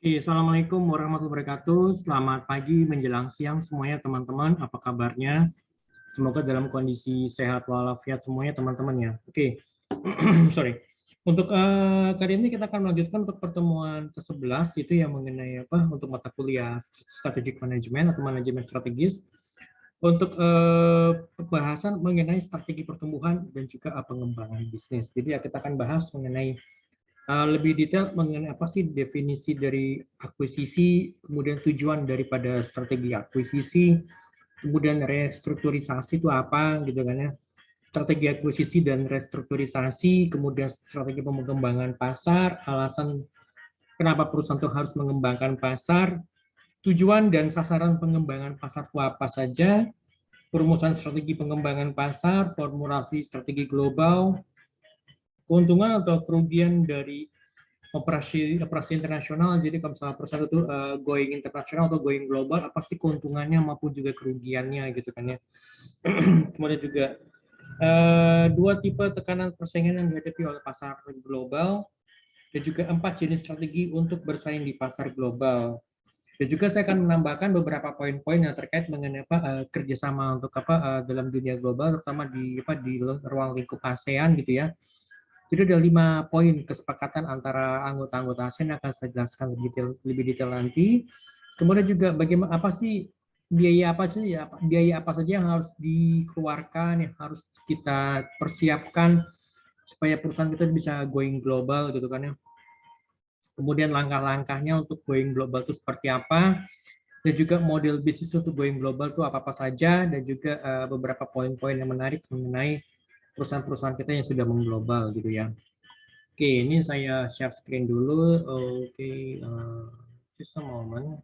Assalamualaikum warahmatullahi wabarakatuh. Selamat pagi menjelang siang semuanya teman-teman. Apa kabarnya? Semoga dalam kondisi sehat walafiat semuanya teman-teman ya. Sorry. Untuk kali ini kita akan melanjutkan untuk pertemuan ke-11 itu yang mengenai apa untuk mata kuliah strategic management atau manajemen strategis. Untuk pembahasan mengenai strategi pertumbuhan dan juga pengembangan bisnis. Jadi kita akan bahas mengenai lebih detail mengenai apa sih definisi dari akuisisi, kemudian tujuan daripada strategi akuisisi, kemudian restrukturisasi itu apa gitu kan ya. Strategi akuisisi dan restrukturisasi, kemudian strategi pengembangan pasar, alasan kenapa perusahaan itu harus mengembangkan pasar, tujuan dan sasaran pengembangan pasar itu apa saja, perumusan strategi pengembangan pasar, formulasi strategi global, keuntungan atau kerugian dari operasi internasional. Jadi kalau misalnya perusahaan itu going internasional atau going global, apa sih keuntungannya maupun juga kerugiannya gitu kan ya. Kemudian juga dua tipe tekanan persaingan yang dihadapi oleh pasar global, dan juga 4 jenis strategi untuk bersaing di pasar global. Dan juga saya akan menambahkan beberapa poin-poin yang terkait mengenai kerjasama untuk dalam dunia global, terutama di ruang lingkup ASEAN gitu ya. Jadi ada 5 poin kesepakatan antara anggota-anggota ASEAN yang akan saya jelaskan lebih detail nanti. Kemudian juga bagaimana apa sih biaya apa saja yang harus dikeluarkan, yang harus kita persiapkan supaya perusahaan kita bisa going global gitu kan ya. Kemudian langkah-langkahnya untuk going global itu seperti apa, dan juga model bisnis untuk going global itu apa-apa saja, dan juga beberapa poin-poin yang menarik mengenai perusahaan-perusahaan kita yang sudah mengglobal gitu ya. Oke, ini saya share screen dulu. Oke, just a moment.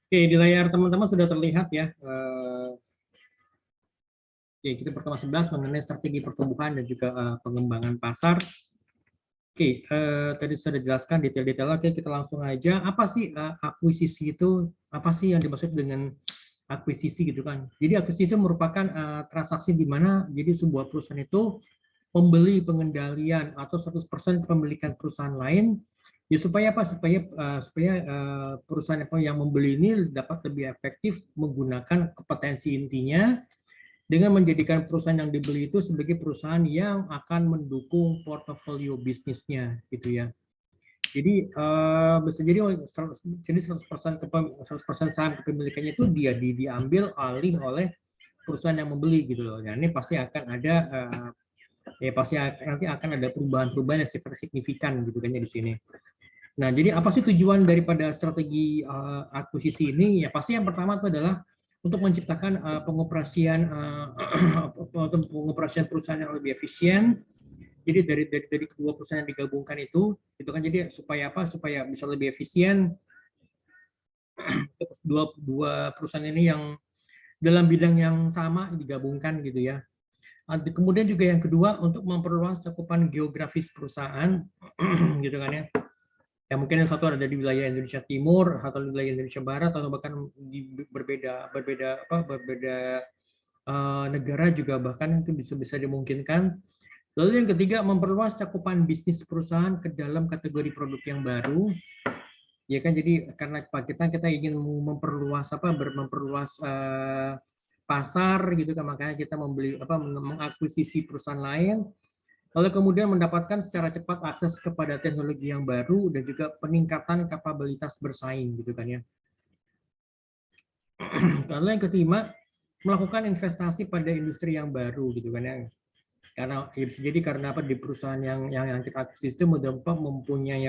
Oke, di layar teman-teman sudah terlihat ya. Oke, kita pertama 11 mengenai strategi pertumbuhan dan juga pengembangan pasar. Oke, tadi sudah dijelaskan detail-detailnya. Oke, kita langsung aja. Apa sih akuisisi itu? Apa sih yang dimaksud dengan akuisisi gitu kan? Jadi akuisisi itu merupakan transaksi di mana jadi sebuah perusahaan itu membeli pengendalian atau 100% kepemilikan perusahaan lain, ya supaya apa? Supaya perusahaan yang membeli ini dapat lebih efektif menggunakan kompetensi intinya dengan menjadikan perusahaan yang dibeli itu sebagai perusahaan yang akan mendukung portofolio bisnisnya gitu ya. Jadi bisa jadi 100% saham kepemilikannya itu diambil alih oleh perusahaan yang membeli gitu loh. Nah, ini pasti akan ada pasti nanti akan ada perubahan-perubahan yang signifikan gitu kan ya di sini. Nah, jadi apa sih tujuan daripada strategi akuisisi ini? Ya pasti yang pertama itu adalah untuk menciptakan pengoperasian perusahaan yang lebih efisien. Jadi dari kedua perusahaan yang digabungkan itu kan jadi supaya apa? Supaya bisa lebih efisien dua perusahaan ini yang dalam bidang yang sama digabungkan gitu ya. Kemudian juga yang kedua untuk memperluas cakupan geografis perusahaan gitu kan ya. Ya mungkin yang satu ada di wilayah Indonesia Timur atau di wilayah Indonesia Barat atau bahkan di berbeda negara juga bahkan itu bisa dimungkinkan. Lalu yang ketiga memperluas cakupan bisnis perusahaan ke dalam kategori produk yang baru. Ya kan jadi karena kita ingin memperluas pasar gitu kan, makanya kita mengakuisisi perusahaan lain, lalu kemudian mendapatkan secara cepat akses kepada teknologi yang baru dan juga peningkatan kapabilitas bersaing gitu kan ya. Lalu yang kelima, melakukan investasi pada industri yang baru gitu kan ya. Karena jadi karena di perusahaan yang kita akuisisi itu mempunyai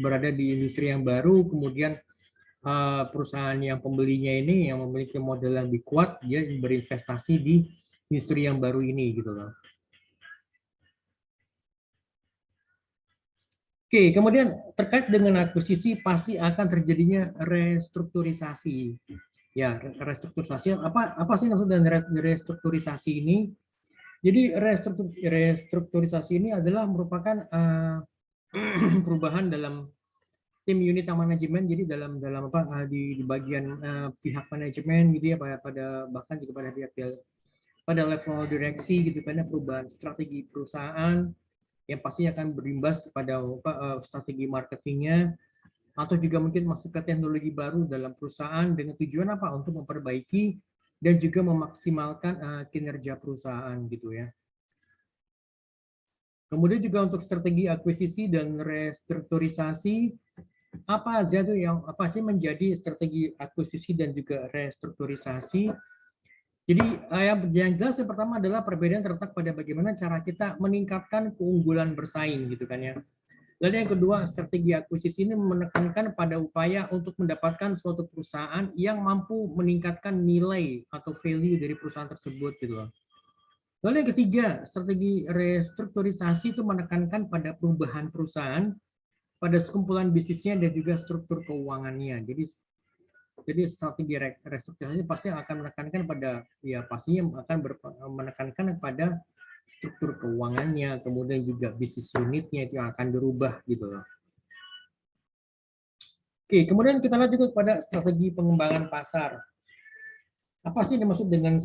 berada di industri yang baru, kemudian perusahaan yang pembelinya ini yang memiliki modal yang lebih kuat, dia berinvestasi di industri yang baru ini gitu loh. Oke, kemudian terkait dengan akuisisi pasti akan terjadinya restrukturisasi. Ya, restrukturisasi apa sih maksud dengan restrukturisasi ini? Jadi restrukturisasi ini adalah merupakan perubahan dalam tim unit manajemen, jadi dalam apa di bagian pihak manajemen gitu ya, pada bahkan juga pada level direksi gitu, karena perubahan strategi perusahaan yang pasti akan berimbas kepada strategi marketingnya, atau juga mungkin masuk ke teknologi baru dalam perusahaan dengan tujuan apa, untuk memperbaiki dan juga memaksimalkan kinerja perusahaan gitu ya. Kemudian juga untuk strategi akuisisi dan restrukturisasi, apa aja tuh apa sih menjadi strategi akuisisi dan juga restrukturisasi? Jadi yang jelas yang pertama adalah perbedaan terletak pada bagaimana cara kita meningkatkan keunggulan bersaing gitu kan ya. Lalu yang kedua, strategi akuisisi ini menekankan pada upaya untuk mendapatkan suatu perusahaan yang mampu meningkatkan nilai atau value dari perusahaan tersebut gitu loh. Lalu yang ketiga, strategi restrukturisasi itu menekankan pada perubahan perusahaan pada sekumpulan bisnisnya dan juga struktur keuangannya. Jadi strategi restrukturisasi pasti akan menekankan pada, ya pastinya akan menekankan pada struktur keuangannya, kemudian juga bisnis unitnya itu yang akan berubah gitu loh. Oke, kemudian kita lihat juga pada strategi pengembangan pasar. Apa sih yang dimaksud dengan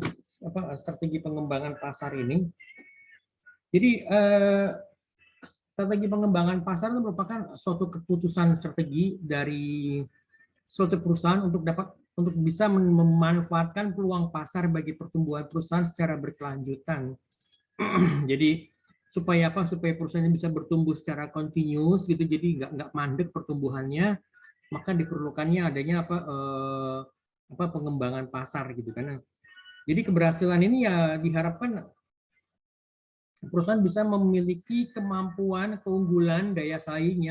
strategi pengembangan pasar ini? Jadi strategi pengembangan pasar itu merupakan suatu keputusan strategi dari suatu perusahaan untuk bisa memanfaatkan peluang pasar bagi pertumbuhan perusahaan secara berkelanjutan. Jadi supaya perusahaannya bisa bertumbuh secara continuous gitu, jadi nggak mandek pertumbuhannya, maka diperlukannya adanya pengembangan pasar gitu kan. Jadi keberhasilan ini ya diharapkan perusahaan bisa memiliki kemampuan, keunggulan, daya saing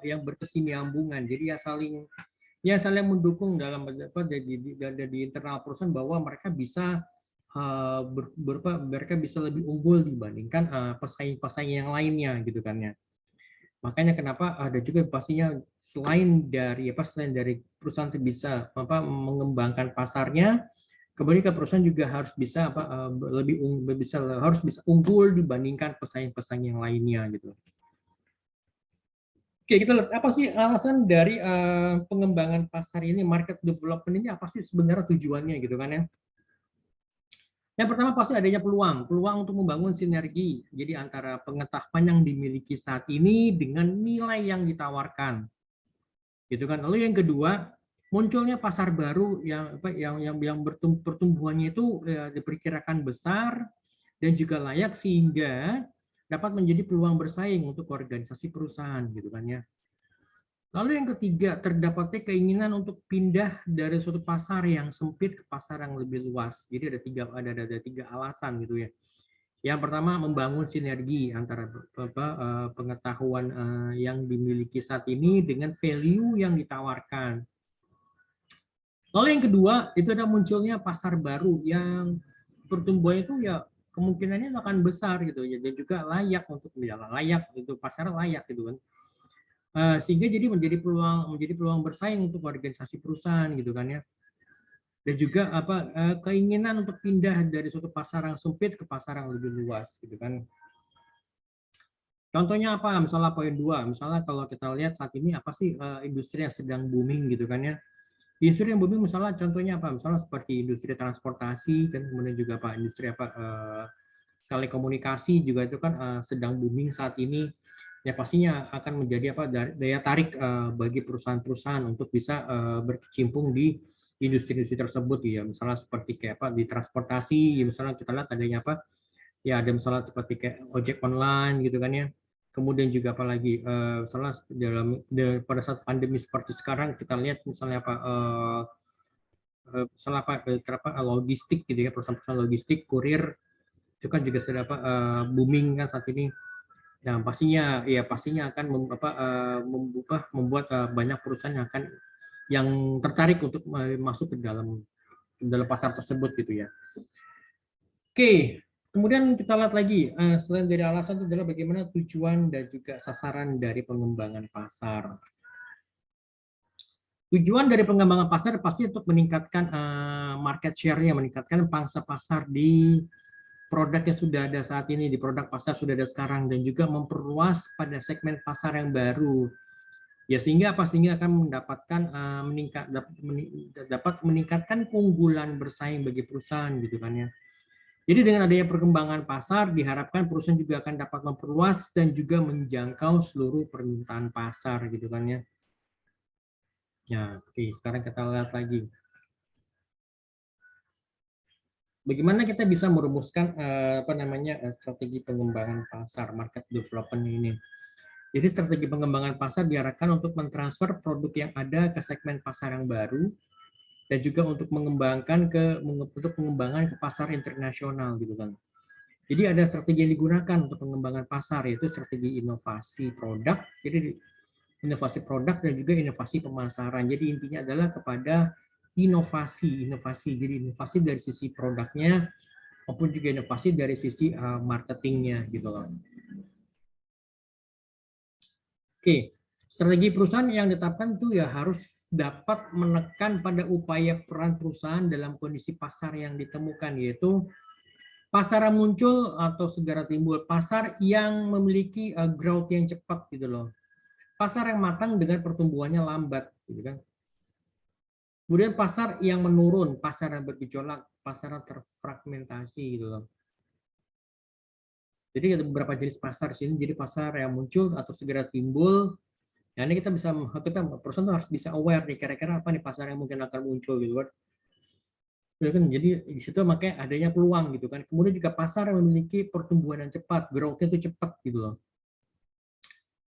yang berkesinambungan. Jadi ya saling mendukung dalam di internal perusahaan, bahwa mereka bisa mereka bisa lebih unggul dibandingkan pesaing-pesaing yang lainnya gitu kan ya. Makanya kenapa ada juga pastinya selain dari perusahaan itu bisa mengembangkan pasarnya, kemudian perusahaan juga harus bisa harus bisa unggul dibandingkan pesaing-pesaing yang lainnya gitu. Oke, kita lihat apa sih alasan dari pengembangan pasar ini, market development ini apa sih sebenarnya tujuannya gitu kan ya. Yang pertama pasti adanya peluang untuk membangun sinergi. Jadi antara pengetahuan yang dimiliki saat ini dengan nilai yang ditawarkan. Gitu kan. Lalu yang kedua, munculnya pasar baru yang pertumbuhannya itu diperkirakan besar dan juga layak, sehingga dapat menjadi peluang bersaing untuk organisasi perusahaan gitu kan ya. Lalu yang ketiga, terdapatnya keinginan untuk pindah dari suatu pasar yang sempit ke pasar yang lebih luas. Jadi ada tiga alasan gitu ya. Yang pertama, membangun sinergi antara pengetahuan yang dimiliki saat ini dengan value yang ditawarkan. Lalu yang kedua, itu ada munculnya pasar baru yang pertumbuhan itu ya kemungkinannya akan besar gitu ya, dan juga layak untuk layak itu pasar layak gitu kan. Sehingga jadi menjadi peluang bersaing untuk organisasi perusahaan gitu kan ya. Dan juga keinginan untuk pindah dari suatu pasar yang sempit ke pasar yang lebih luas gitu kan. Contohnya apa? Misalnya poin 2, misalnya kalau kita lihat saat ini apa sih industri yang sedang booming gitu kan ya. Industri yang booming misalnya contohnya apa? Misalnya seperti industri transportasi, dan kemudian juga industri telekomunikasi juga itu kan sedang booming saat ini. Ya pastinya akan menjadi daya tarik bagi perusahaan-perusahaan untuk bisa berkecimpung di industri-industri tersebut ya. Misalnya seperti kayak di transportasi, misalnya kita lihat adanya ya ada misalnya seperti kayak ojek online gitu kan ya. Kemudian juga apalagi misalnya pada saat pandemi seperti sekarang kita lihat misalnya misalnya logistik gitu ya, perusahaan logistik, kurir itu kan juga sudah booming kan saat ini. Nah, pastinya akan membuat banyak perusahaan yang tertarik untuk masuk ke dalam pasar tersebut gitu ya. Oke, kemudian kita lihat lagi selain dari alasan itu adalah bagaimana tujuan dan juga sasaran dari pengembangan pasar. Tujuan dari pengembangan pasar pasti untuk meningkatkan market share-nya, meningkatkan pangsa pasar di produk yang sudah ada saat ini, di produk pasar sudah ada sekarang, dan juga memperluas pada segmen pasar yang baru. Ya sehingga apa? Sehingga akan mendapatkan dapat meningkatkan keunggulan bersaing bagi perusahaan gitu kan ya. Jadi dengan adanya perkembangan pasar diharapkan perusahaan juga akan dapat memperluas dan juga menjangkau seluruh permintaan pasar gitu kan ya. Ya, oke, sekarang kita lihat lagi. Bagaimana kita bisa merumuskan strategi pengembangan pasar, market development ini. Jadi strategi pengembangan pasar diarahkan untuk mentransfer produk yang ada ke segmen pasar yang baru dan juga untuk untuk pengembangan ke pasar internasional gitu kan. Jadi ada strategi yang digunakan untuk pengembangan pasar, yaitu strategi inovasi produk. Jadi inovasi produk dan juga inovasi pemasaran. Jadi intinya adalah kepada inovasi. Jadi inovasi dari sisi produknya maupun juga inovasi dari sisi marketingnya gitu loh. Oke, strategi perusahaan yang ditetapkan itu ya harus dapat menekan pada upaya peran perusahaan dalam kondisi pasar yang ditemukan, yaitu pasar yang muncul atau segera timbul, pasar yang memiliki growth yang cepat gitu loh. Pasar yang matang dengan pertumbuhannya lambat gitu kan. Kemudian pasar yang menurun, pasar yang bergejolak, pasar yang terfragmentasi gitu loh. Jadi ada beberapa jenis pasar sini, jadi pasar yang muncul atau segera timbul. Nah, ini kita perusahaan tuh harus bisa aware nih kira-kira apa nih pasar yang mungkin akan muncul gitu kan. Jadi di situ makanya adanya peluang gitu kan. Kemudian juga pasar yang memiliki pertumbuhan yang cepat, growth-nya itu cepat gitu loh.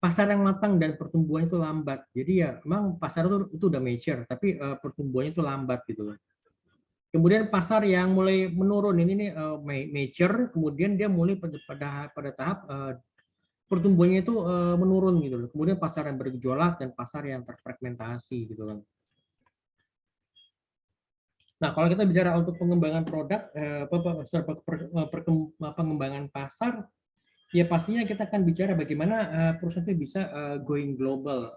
Pasar yang matang dan pertumbuhan itu lambat. Jadi ya memang pasar itu udah mature, tapi pertumbuhannya itu lambat gitu loh. Kemudian pasar yang mulai menurun ini nih mature, kemudian dia mulai pada tahap pertumbuhannya itu menurun gitu loh. Kemudian pasar yang bergejolak dan pasar yang terfragmentasi gitu kan. Nah, kalau kita bicara untuk pengembangan produk, pengembangan pasar, ya pastinya kita akan bicara bagaimana perusahaan itu bisa going global,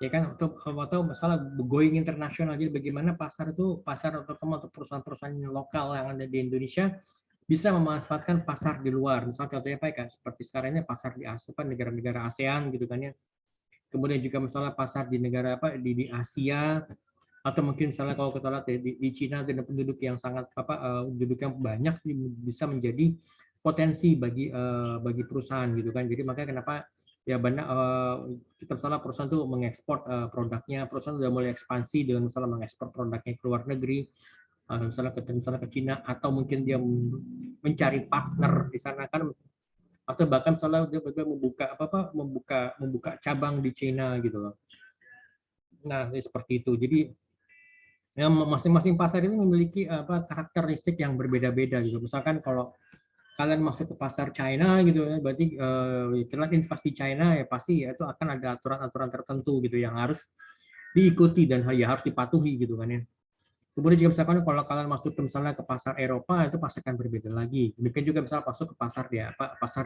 ya kan, atau masalah going internasional. Jadi bagaimana pasar terutama untuk perusahaan-perusahaan lokal yang ada di Indonesia bisa memanfaatkan pasar di luar. Misalnya contohnya apa ya, seperti sekarang ini pasar di Asia, negara-negara ASEAN gitu kan ya. Kemudian juga masalah pasar di negara di Asia, atau mungkin misalnya kalau kita lihat di Cina dengan penduduk yang sangat penduduk yang banyak bisa menjadi potensi bagi perusahaan gitu kan. Jadi makanya kenapa ya banyak kita misalnya perusahaan tuh mengekspor produknya, perusahaan sudah mulai ekspansi dengan misalnya mengekspor produknya ke luar negeri, misalnya ke Cina, atau mungkin dia mencari partner di sana kan, atau bahkan misalnya dia membuka cabang di Cina gitu loh. Nah, seperti itu. Jadi ya, masing-masing pasar itu memiliki karakteristik yang berbeda-beda gitu. Misalkan kalau kalian masuk ke pasar China gitu ya, berarti kalian investasi China ya pasti ya itu akan ada aturan-aturan tertentu gitu yang harus diikuti dan ya harus dipatuhi gitu kan ya. Kemudian juga misalkan kalau kalian masuk ke misalnya ke pasar Eropa itu pasti akan berbeda lagi. Demikian juga misalnya masuk ke pasar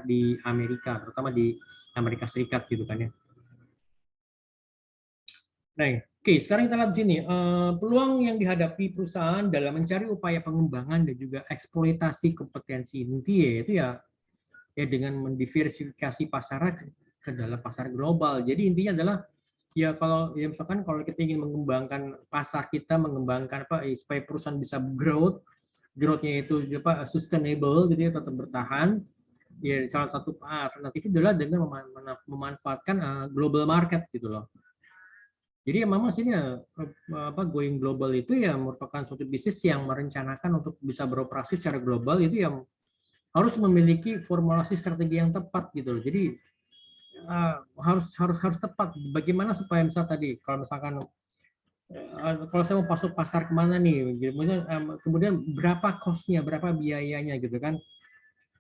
di Amerika, terutama di Amerika Serikat gitu kan ya. Nah, oke, sekarang kita lihat di sini peluang yang dihadapi perusahaan dalam mencari upaya pengembangan dan juga eksploitasi kompetensi inti yaitu ya dengan mendiversifikasi pasar ke dalam pasar global. Jadi intinya adalah ya kalau ya misalkan kalau kita ingin mengembangkan pasar kita, mengembangkan supaya perusahaan bisa growth-nya itu sustainable gitu ya, tetap bertahan. Ya salah satu alternatif adalah dengan memanfaatkan global market gitu loh. Jadi memang sini going global itu ya merupakan suatu bisnis yang merencanakan untuk bisa beroperasi secara global itu yang harus memiliki formulasi strategi yang tepat gitu loh. Jadi harus tepat. Bagaimana supaya misal tadi kalau misalkan kalau saya mau masuk pasar kemana nih, gitu. Kemudian berapa cost-nya, berapa biayanya gitu kan.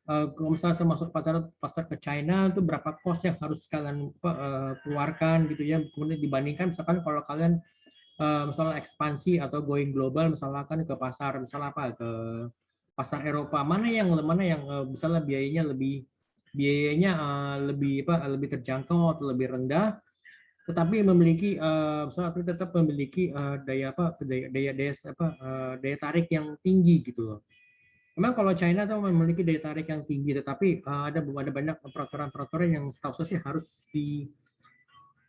Kalau misalnya saya masuk pasar ke China itu berapa cost yang harus kalian keluarkan gitu ya. Kemudian dibandingkan misalkan kalau kalian misalnya ekspansi atau going global misalkan ke pasar misalnya ke pasar Eropa, mana yang misalnya biayanya lebih terjangkau atau lebih rendah, tetapi memiliki misalnya tetap memiliki daya tarik yang tinggi gitu loh. Memang kalau China tuh memiliki daya tarik yang tinggi, tetapi ada banyak peraturan-peraturan yang setahu saya harus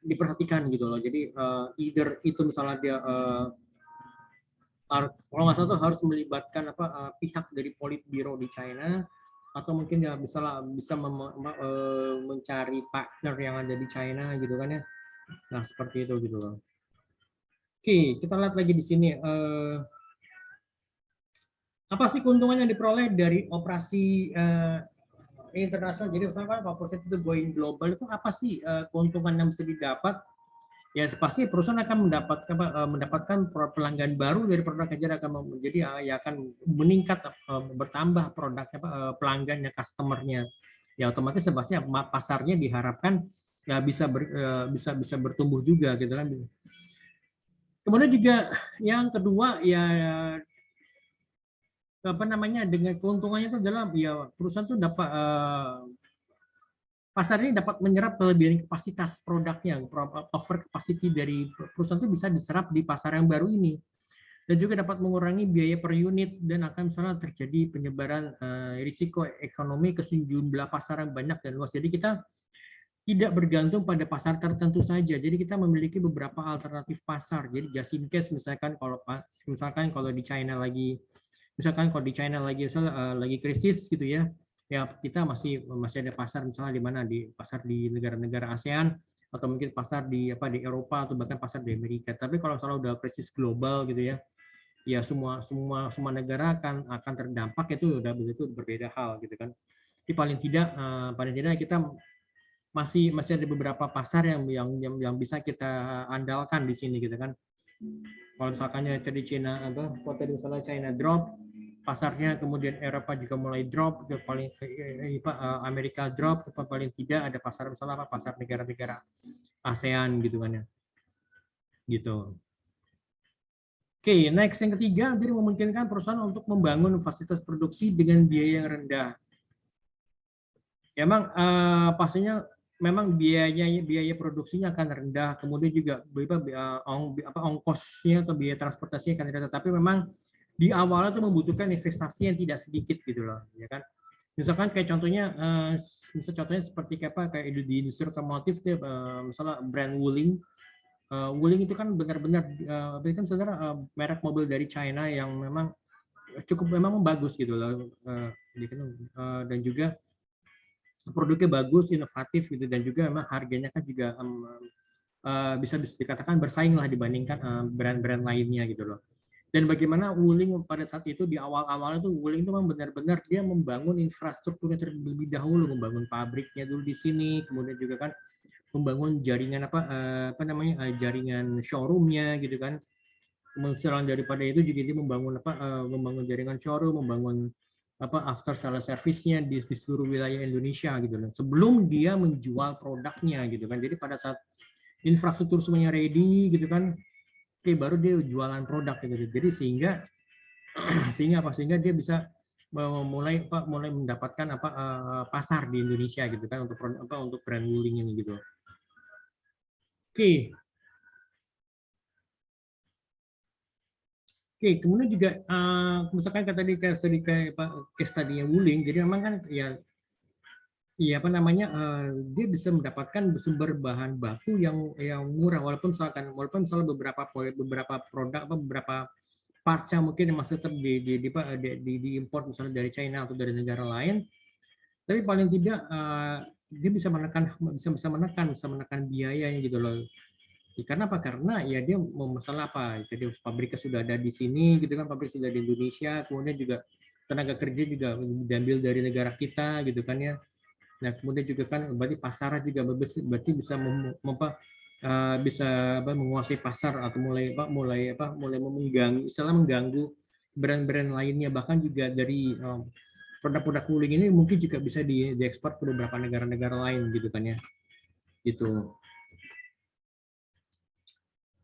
diperhatikan gitu loh. Jadi either itu misalnya dia kalau nggak salah tuh harus melibatkan pihak dari Politbiro di China, atau mungkin ya bisa mencari partner yang ada di China gitu kan ya. Nah seperti itu gitu loh. Oke, kita lihat lagi di sini. Apa sih keuntungan yang diperoleh dari operasi internasional? Jadi misalkan kalau proses itu going global itu apa sih keuntungan yang bisa didapat? Ya pasti perusahaan akan mendapatkan pelanggan baru dari produk aja, akan menjadi ya akan meningkat, bertambah produknya, pelanggannya, customernya. Ya otomatis pasti pasarnya diharapkan ya bisa bertumbuh juga gitu kan. Kemudian juga yang kedua ya dengan keuntungannya itu adalah ya perusahaan tuh dapat pasar ini dapat menyerap kelebihan kapasitas produknya, over capacity dari perusahaan itu bisa diserap di pasar yang baru ini, dan juga dapat mengurangi biaya per unit dan akan misalnya terjadi penyebaran risiko ekonomi ke sejumlah pasar yang banyak dan luas. Jadi kita tidak bergantung pada pasar tertentu saja. Jadi kita memiliki beberapa alternatif pasar. Jadi just in case misalkan kalau di China lagi lagi krisis gitu ya, ya kita masih ada pasar misalnya di mana, di pasar di negara-negara ASEAN, atau mungkin pasar di Eropa, atau bahkan pasar di Amerika. Tapi kalau misalnya udah krisis global gitu ya, ya semua negara akan terdampak, itu udah begitu berbeda hal gitu kan. Jadi paling tidak kita masih ada beberapa pasar yang bisa kita andalkan di sini gitu kan. Kalau misalkannya tadi misalnya China drop pasarnya, kemudian Eropa juga mulai drop, paling Amerika drop, paling tidak ada pasar misalnya pasar negara-negara ASEAN gitu kan ya. Gitu. Oke, next yang ketiga, jadi memungkinkan perusahaan untuk membangun fasilitas produksi dengan biaya yang rendah. Ya, pastinya memang biaya produksinya akan rendah, kemudian juga ongkosnya atau biaya transportasinya akan rendah, tapi memang di awalnya itu membutuhkan investasi yang tidak sedikit gitu loh, ya kan. Misalkan kayak contohnya seperti kayak di industri otomotif tuh, misalnya brand Wuling. Wuling itu kan benar-benar kan saudara, merek mobil dari China yang memang memang bagus gitu loh, dan juga produknya bagus, inovatif gitu, dan juga memang harganya kan juga bisa dikatakan bersaing lah dibandingkan brand-brand lainnya gitu loh. Dan bagaimana Wuling pada saat itu di awal-awal itu, Wuling itu memang benar-benar dia membangun infrastrukturnya terlebih dahulu, membangun pabriknya dulu di sini, kemudian juga kan membangun jaringan jaringan showroomnya gitu kan. Kemudian daripada itu juga dia membangun jaringan showroom, membangun after sales service-nya di seluruh wilayah Indonesia gitu loh. Sebelum dia menjual produknya gitu kan. Jadi pada saat infrastruktur semuanya ready gitu kan, baru dia jualan produk gitu. Jadi sehingga dia bisa mulai mendapatkan pasar di Indonesia gitu kan, untuk brand Wuling ini gitu. Oke. Oke, kemudian juga misalkan kayak case tadi yang Wuling, jadi memang kan ya dia bisa mendapatkan sumber bahan baku yang murah, walaupun misalnya beberapa produk beberapa parts yang mungkin masih tetap diimpor misalnya dari China atau dari negara lain, tapi paling tidak dia bisa menekan biayanya gitu loh. Karena apa? Karena ya dia mau masalah jadi pabriknya sudah ada di sini gitu kan, pabrik sudah di Indonesia, kemudian juga tenaga kerja juga diambil dari negara kita gitu kan ya. Nah kemudian juga kan berarti pasarnya juga berarti bisa menguasai pasar, atau mulai mengganggu brand-brand lainnya, bahkan juga dari produk-produk Wuling ini mungkin juga bisa diekspor ke beberapa negara-negara lain gitu kan ya. Gitu.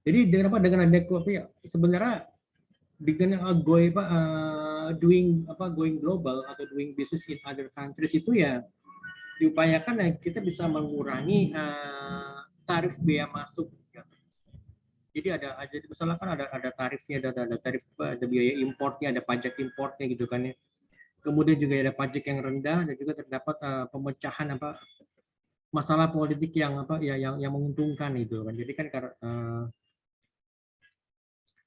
Jadi dengan ada sebenarnya dengan going global atau doing business in other countries itu ya diupayakan ya kita bisa mengurangi tarif biaya masuk. Jadi misalnya kan ada tarifnya, ada tarif, ada biaya importnya, ada pajak importnya gitu kan ya. Kemudian juga ada pajak yang rendah, dan juga terdapat pemecahan masalah politik yang apa ya yang menguntungkan itu kan. Jadi kan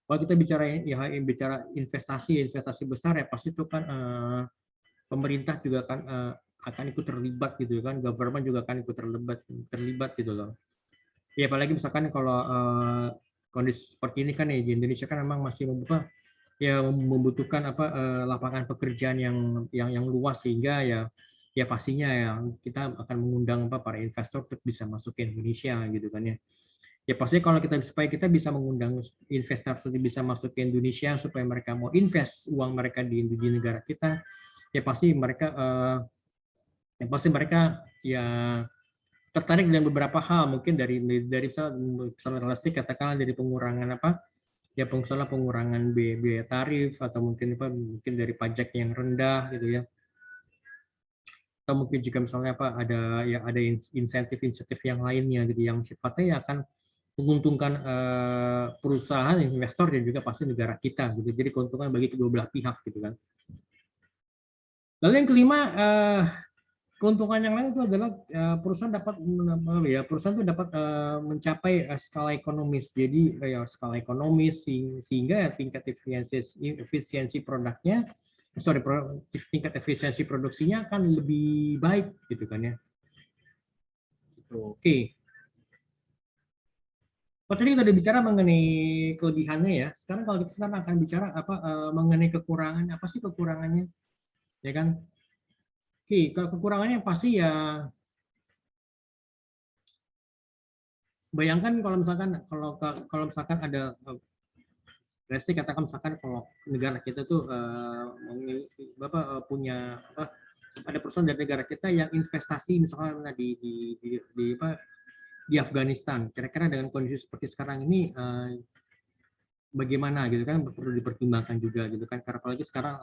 kalau kita bicara ya bicara investasi besar ya pasti itu kan pemerintah juga kan akan ikut terlibat gitu kan, government juga akan ikut terlibat gitu loh. Ya apalagi misalkan kalau kondisi seperti ini kan ya di Indonesia kan memang masih membuka ya membutuhkan apa lapangan pekerjaan yang luas sehingga ya pastinya ya kita akan mengundang apa para investor untuk bisa masuk ke Indonesia gitu kan ya. Ya pasti kalau kita supaya kita bisa mengundang investor untuk bisa masuk ke Indonesia supaya mereka mau invest uang mereka di negara kita, ya pasti mereka ya tertarik dengan beberapa hal mungkin dari misalnya relasi katakanlah dari pengurangan apa ya pengurangan biaya tarif atau mungkin apa mungkin dari pajak yang rendah gitu ya, atau mungkin juga misalnya apa ada insentif yang lainnya gitu yang sifatnya ya akan menguntungkan perusahaan investor dan juga pasti negara kita gitu, jadi keuntungan bagi kedua belah pihak gitu kan. Lalu yang kelima keuntungan yang lain itu adalah perusahaan dapat perusahaan itu dapat mencapai skala ekonomis. Jadi skala ekonomis sehingga tingkat efisiensi produknya tingkat efisiensi produksinya akan lebih baik gitu kan ya. Oke. Kalau tadi kita udah bicara mengenai kelebihannya ya. Sekarang kalau kita sekarang akan bicara apa mengenai kekurangan, apa sih kekurangannya? Ya kan? Oke, kalau kekurangannya pasti ya bayangkan kalau misalkan ada Resi katakan misalkan kalau negara kita tuh punya ada perusahaan dari negara kita yang investasi misalkan di Afghanistan. Kira-kira dengan kondisi seperti sekarang ini bagaimana gitu kan perlu dipertimbangkan juga gitu kan karena apalagi sekarang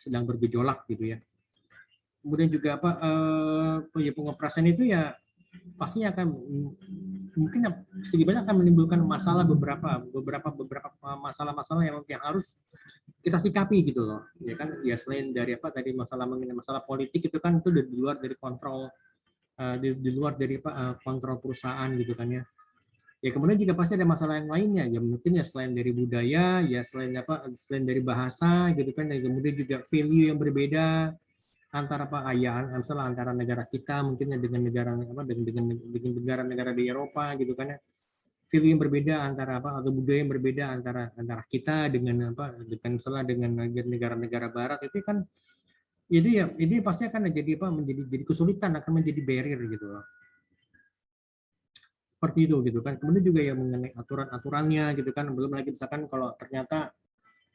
sedang bergejolak gitu ya. Kemudian juga pengoperasian itu ya pastinya akan mungkin sedikit banyak akan menimbulkan masalah beberapa masalah-masalah yang harus kita sikapi gitu loh ya kan ya selain dari apa tadi mengenai masalah politik itu kan itu di luar dari kontrol di luar dari kontrol perusahaan gitu kan ya kemudian juga pasti ada masalah yang lainnya ya mungkin ya selain dari budaya ya selain dari bahasa gitu kan dan kemudian juga value yang berbeda antara misalnya antara negara kita mungkin dengan negara-negara di Eropa gitu kan ya value yang berbeda antara atau budaya yang berbeda antara kita dengan misalnya dengan negara-negara barat itu kan ini pasti akan jadi kesulitan akan menjadi barrier gitu loh seperti itu gitu kan kemudian juga ya mengenai aturan-aturannya gitu kan belum lagi misalkan kalau ternyata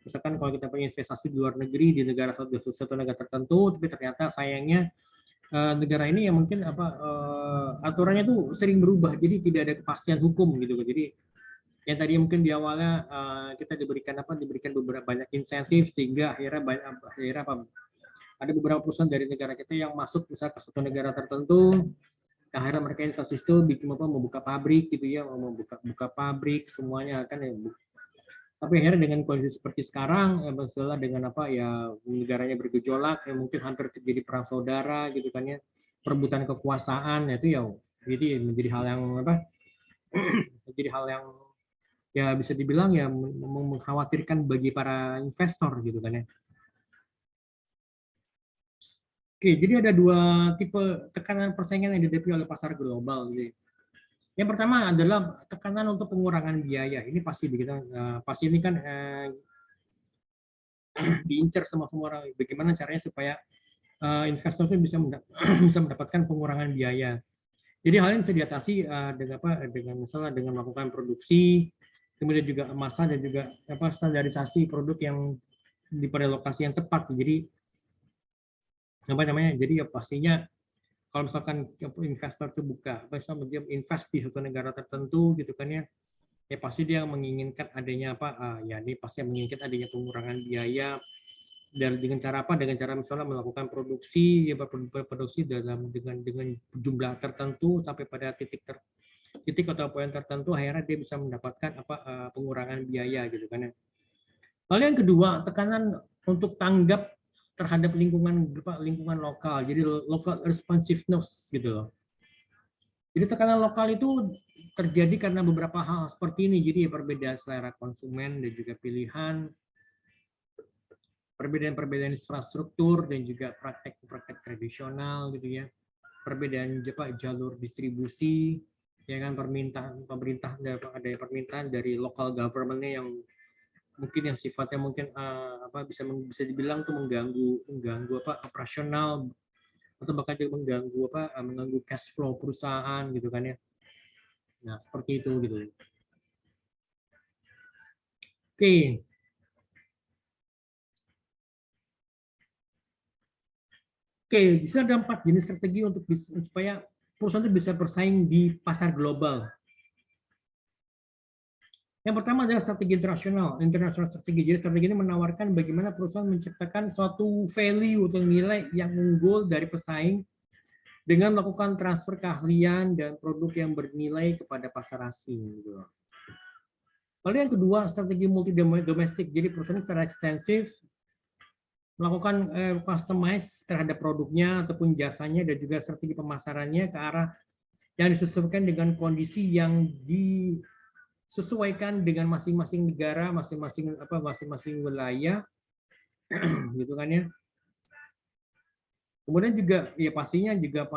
misalkan kalau kita punya investasi di luar negeri di satu negara tertentu tapi ternyata sayangnya negara ini yang mungkin aturannya tuh sering berubah jadi tidak ada kepastian hukum gitu jadi yang tadi mungkin di awalnya kita diberikan beberapa banyak insentif sehingga akhirnya ada beberapa perusahaan dari negara kita yang masuk misalnya ke satu negara tertentu akhirnya mereka investasi itu membuka pabrik gitu ya membuka pabrik semuanya kan ya tapi akhirnya dengan kondisi seperti sekarang masalah dengan negaranya bergejolak mungkin hampir terjadi perang saudara gitu kan ya perebutan kekuasaan itu ya jadi menjadi hal yang menjadi hal yang ya bisa dibilang ya mengkhawatirkan bagi para investor gitu kan ya. Oke, jadi ada dua tipe tekanan persaingan yang dihadapi oleh pasar global. Gitu. Yang pertama adalah tekanan untuk pengurangan biaya. Ini pasti begitu. Pasti ini kan diincar sama semua orang. Bagaimana caranya supaya investor itu bisa mendapatkan pengurangan biaya. Jadi hal ini bisa diatasi dengan misalnya dengan melakukan produksi, kemudian juga masa dan juga standarisasi produk yang pada lokasi yang tepat. Jadi Jadi ya pastinya kalau misalkan investor itu misalnya dia invest di suatu negara tertentu gitu kan ya pasti dia menginginkan adanya ya dia pasti menginginkan adanya pengurangan biaya dan dengan cara dengan cara misalnya melakukan produksi dengan jumlah tertentu sampai pada titik atau poin tertentu akhirnya dia bisa mendapatkan pengurangan biaya gitu kan ya. Lalu yang kedua tekanan untuk tanggap terhadap lingkungan lokal jadi local responsiveness gitu loh Jadi tekanan lokal itu terjadi karena beberapa hal seperti ini. Jadi perbedaan selera konsumen dan juga pilihan, perbedaan-perbedaan infrastruktur dan juga praktek-praktek tradisional gitu ya. Perbedaan jalur distribusi, ya kan, pemerintah ada permintaan dari local government-nya yang mungkin yang sifatnya mungkin bisa dibilang tuh mengganggu operasional, atau bahkan juga mengganggu cash flow perusahaan gitu kan ya. Nah, seperti itu gitu. Oke. Oke, di sini ada 4 jenis strategi untuk supaya perusahaan itu bisa bersaing di pasar global. Yang pertama adalah strategi internasional strategi. Jadi strategi ini menawarkan bagaimana perusahaan menciptakan suatu value atau nilai yang unggul dari pesaing dengan melakukan transfer keahlian dan produk yang bernilai kepada pasar asing. Lalu yang kedua, strategi multi domestik. Jadi perusahaan secara ekstensif melakukan customize terhadap produknya ataupun jasanya dan juga strategi pemasarannya ke arah yang disesuaikan dengan kondisi yang disesuaikan dengan masing-masing negara, masing-masing wilayah, gitu kan ya. Kemudian juga ya pastinya juga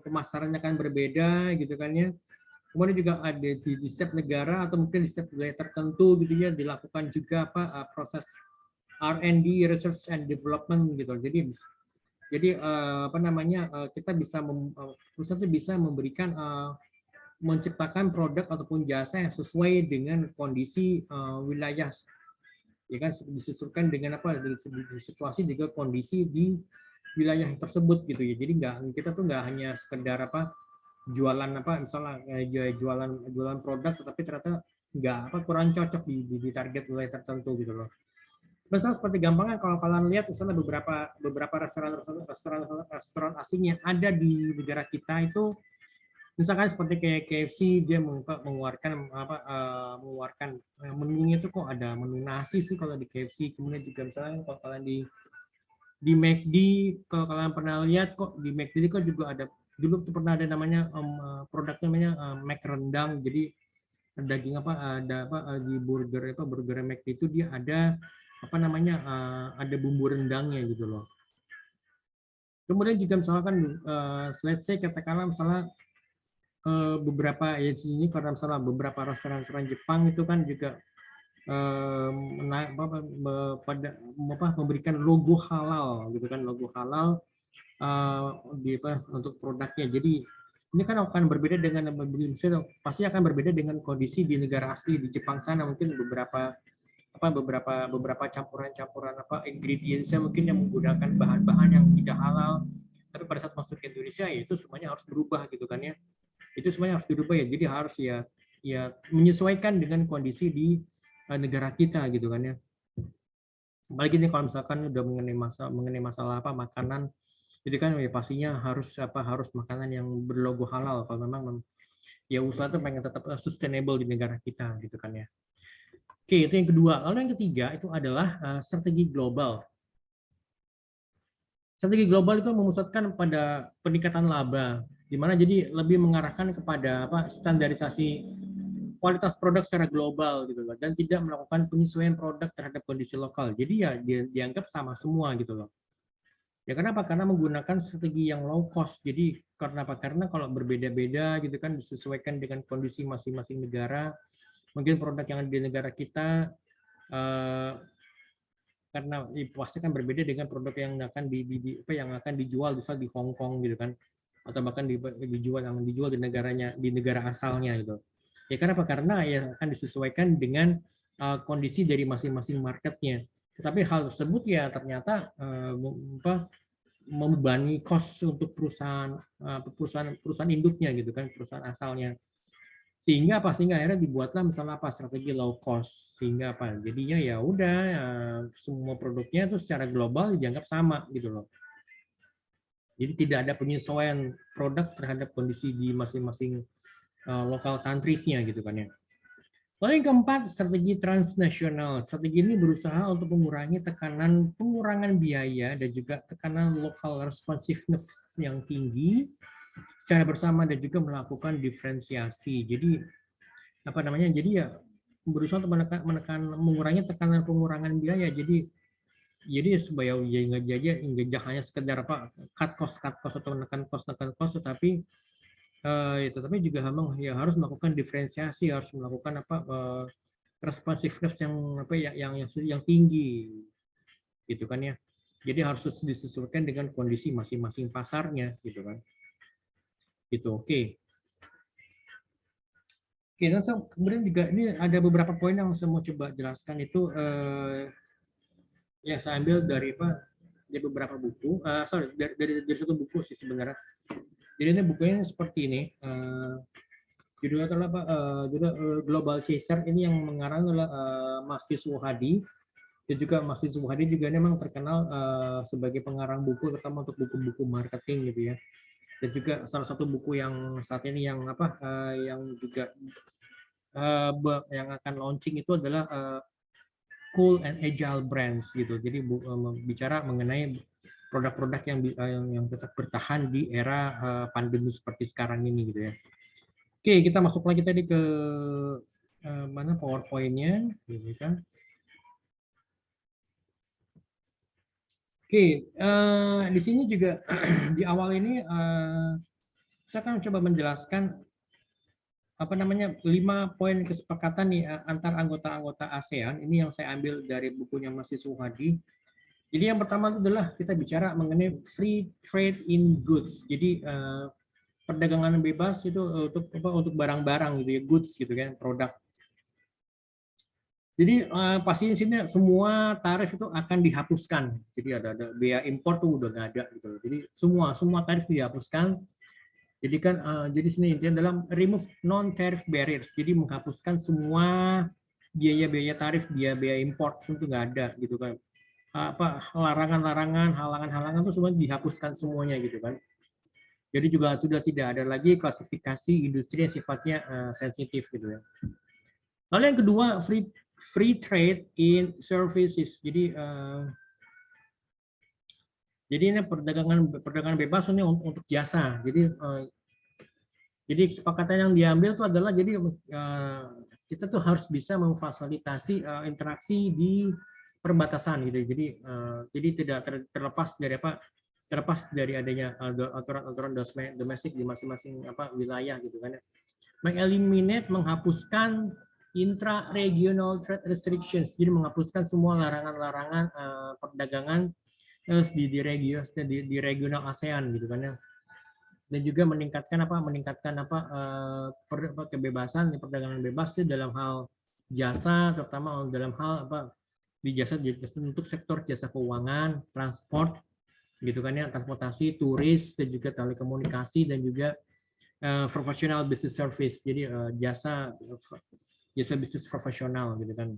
pemasarannya akan berbeda, gitu kan ya. Kemudian juga ada di setiap negara atau mungkin di setiap wilayah tertentu gitu ya dilakukan juga proses R&D, research and development gitu. Jadi kita bisa perusahaan itu bisa memberikan menciptakan produk ataupun jasa yang sesuai dengan kondisi wilayah, ya kan, disesuaikan dengan di situasi juga kondisi di wilayah tersebut gitu ya. Jadi kita tuh nggak hanya sekedar jualan misalnya jualan produk tetapi ternyata kurang cocok di target wilayah tertentu gitu loh. Misalnya seperti gampangnya kalau kalian lihat misalnya beberapa restoran asing yang ada di negara kita itu, misalkan seperti kayak KFC, dia mengeluarkan menunya itu kok ada menu nasi sih kalau di KFC. Kemudian juga misalnya kalau kalian di McD, kalau kalian pernah lihat kok di McD kok juga ada, dulu tuh pernah ada namanya produknya namanya Mac rendang. Jadi daging di burger McD itu dia ada ada bumbu rendangnya gitu loh. Kemudian juga misalkan let's say katakanlah misalnya beberapa ya di sini karena misalnya beberapa restoran Jepang itu kan juga memberikan logo halal gitu kan, logo halal untuk produknya. Jadi ini kan akan berbeda dengan pasti akan berbeda dengan kondisi di negara asli di Jepang sana. Mungkin beberapa campuran ingredientsnya mungkin yang menggunakan bahan-bahan yang tidak halal, tapi pada saat masuk ke Indonesia ya itu semuanya harus berubah gitu kan ya. Itu semuanya harus dirubah ya. Jadi harus ya menyesuaikan dengan kondisi di negara kita gitu kan ya. Apalagi ini kalau misalkan udah mengenai masalah makanan, jadi kan ya pastinya harus makanan yang berlogo halal kalau memang ya usaha itu pengen tetap sustainable di negara kita gitu kan ya. Oke, itu yang kedua. Lalu yang ketiga itu adalah strategi global. Strategi global itu memusatkan pada peningkatan laba, di mana jadi lebih mengarahkan kepada standarisasi kualitas produk secara global gitu loh, dan tidak melakukan penyesuaian produk terhadap kondisi lokal. Jadi ya dianggap sama semua gitu loh. Ya kenapa? Karena menggunakan strategi yang low cost. Jadi kenapa? Karena kalau berbeda-beda gitu kan disesuaikan dengan kondisi masing-masing negara. Mungkin produk yang ada di negara kita karena pasti kan berbeda dengan produk yang akan dijual misal di Hong Kong gitu kan, atau bahkan dijual di negara asalnya gitu. Ya kenapa? Karena ya akan disesuaikan dengan kondisi dari masing-masing marketnya. Tetapi hal tersebut ya ternyata membebani cost untuk perusahaan induknya gitu kan, perusahaan asalnya. Sehingga akhirnya dibuatlah misalnya strategi low cost, sehingga jadinya ya udah semua produknya itu secara global dianggap sama gitu loh. Jadi tidak ada penyesuaian produk terhadap kondisi di masing-masing local countries-nya gitu kan ya. Lalu yang keempat, strategi transnasional. Strategi ini berusaha untuk mengurangi pengurangan biaya dan juga tekanan local responsiveness yang tinggi secara bersama dan juga melakukan diferensiasi. Jadi apa namanya? Jadi ya berusaha untuk menekan mengurangi tekanan pengurangan biaya. Jadi supaya nggak hanya sekedar apa cut cost atau menekan cost, tetapi tetapi juga memang ya harus melakukan diferensiasi, harus melakukan apa responsiveness yang apa ya yang tinggi gitu kan ya. Jadi harus disesuaikan dengan kondisi masing-masing pasarnya gitu kan. Gitu. Oke. Oke, dan kemudian juga ini ada beberapa poin yang saya mau coba jelaskan itu ya saya ambil dari apa dari beberapa buku, sorry dari satu buku sih sebenarnya. Jadi ini bukunya seperti ini. Judulnya adalah apa? Judul Global Chaser. Ini yang mengarang adalah Mas Hadi. Dan juga Mas Hadi juga memang terkenal sebagai pengarang buku, terutama untuk buku-buku marketing gitu ya. Dan juga salah satu buku yang saat ini yang apa yang juga yang akan launching itu adalah Cool and Agile Brands gitu. Jadi bicara mengenai produk-produk yang tetap bertahan di era pandemi seperti sekarang ini gitu ya. Oke, kita masuk lagi tadi ke mana PowerPoint-nya, gitu kan. Oke, di sini juga di awal ini saya akan coba menjelaskan apa namanya 5 poin kesepakatan nih antar anggota-anggota ASEAN. Ini yang saya ambil dari bukunya Mas Hadi. Jadi yang pertama itu adalah kita bicara mengenai free trade in goods. Jadi perdagangan bebas itu untuk barang-barang gitu ya, goods gitu kan, produk. Jadi pasti di sini semua tarif itu akan dihapuskan. Jadi ada biaya impor tuh udah nggak ada gitu. Jadi semua tarif dihapuskan. Jadi kan jadi sini intinya dalam remove non tariff barriers. Jadi menghapuskan semua biaya-biaya tarif, biaya import itu nggak ada gitu kan. Apa larangan-larangan, halangan-halangan itu semua dihapuskan semuanya gitu kan. Jadi juga sudah tidak ada lagi klasifikasi industri yang sifatnya sensitif gitu ya. Lalu yang kedua free trade in services. Jadi ini perdagangan bebas ini untuk jasa. Jadi kesepakatan yang diambil itu adalah jadi kita tuh harus bisa memfasilitasi interaksi di perbatasan gitu. Jadi tidak terlepas dari adanya aturan-aturan domestik di masing-masing wilayah gitu kan. Mengeliminate, menghapuskan intra-regional trade restrictions. Jadi menghapuskan semua larangan-larangan perdagangan di regional ASEAN gitu kan ya. Dan juga meningkatkan kebebasan perdagangan bebas itu dalam hal jasa, terutama dalam hal di jasa untuk sektor jasa keuangan, transport gitu kan ya, transportasi, turis, dan juga telekomunikasi, dan juga professional business service. Jadi jasa bisnis profesional gitu kan.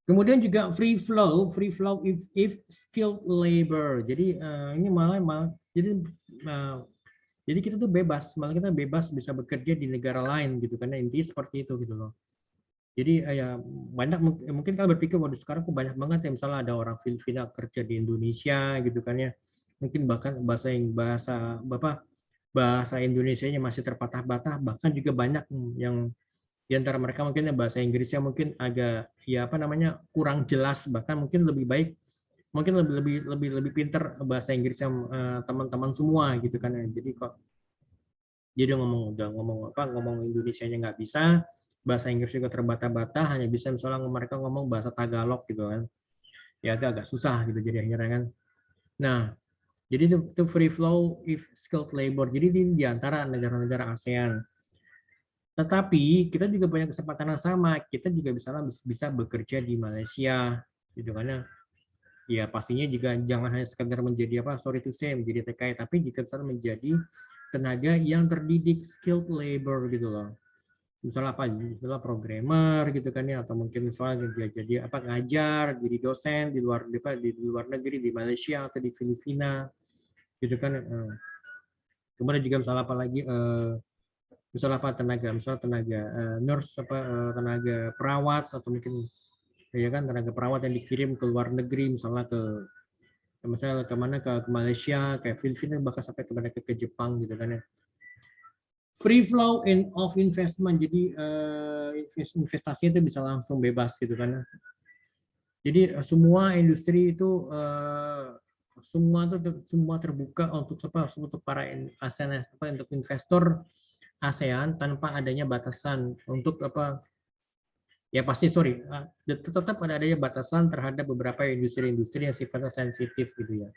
Kemudian juga free flow if skilled labor. Jadi ini malah jadi kita tuh malah kita bebas bisa bekerja di negara lain gitu karena intinya seperti itu gitu loh. Jadi ya banyak mungkin kalau berpikir waduh sekarang kok banyak banget ya misalnya ada orang Filipina kerja di Indonesia gitu kan ya. Mungkin bahkan bahasa Indonesianya masih terpatah-patah, bahkan juga banyak yang di antara mereka mungkin bahasa Inggrisnya mungkin agak kurang jelas, bahkan mungkin lebih baik mungkin lebih pinter bahasa Inggrisnya teman-teman semua gitu kan ya. Jadi ngomong Indonesianya nggak bisa, bahasa Inggris juga terbata-bata, hanya bisa misalnya mereka ngomong bahasa Tagalog gitu kan. Ya agak susah gitu jadi akhirnya kan. Nah, jadi itu free flow if skilled labor. Jadi di antara negara-negara ASEAN. Tetapi kita juga punya kesempatan yang sama. Kita juga bisa bekerja di Malaysia, gitu kan ya. Pastinya juga jangan hanya sekedar menjadi menjadi TKI, tapi juga bisa menjadi tenaga yang terdidik, skilled labor gitu loh. Misalnya programmer gitu kan ya, atau mungkin misalnya jadi ngajar, jadi dosen di luar negeri, di Malaysia atau di Filipina, gitu kan. Kemudian juga misalnya tenaga nurse tenaga perawat atau mungkin ya kan tenaga perawat yang dikirim ke luar negeri misalnya Misalnya kemana ke Malaysia, kayak Filipina, bahkan sampai ke Jepang gitu kan ya. Free flow of investment, jadi investasinya itu bisa langsung bebas gitu kan. Jadi semua industri itu semua terbuka untuk para ASEAN, untuk investor ASEAN tanpa adanya batasan untuk ya pasti tetap ada adanya batasan terhadap beberapa industri-industri yang sifatnya sensitif gitu ya.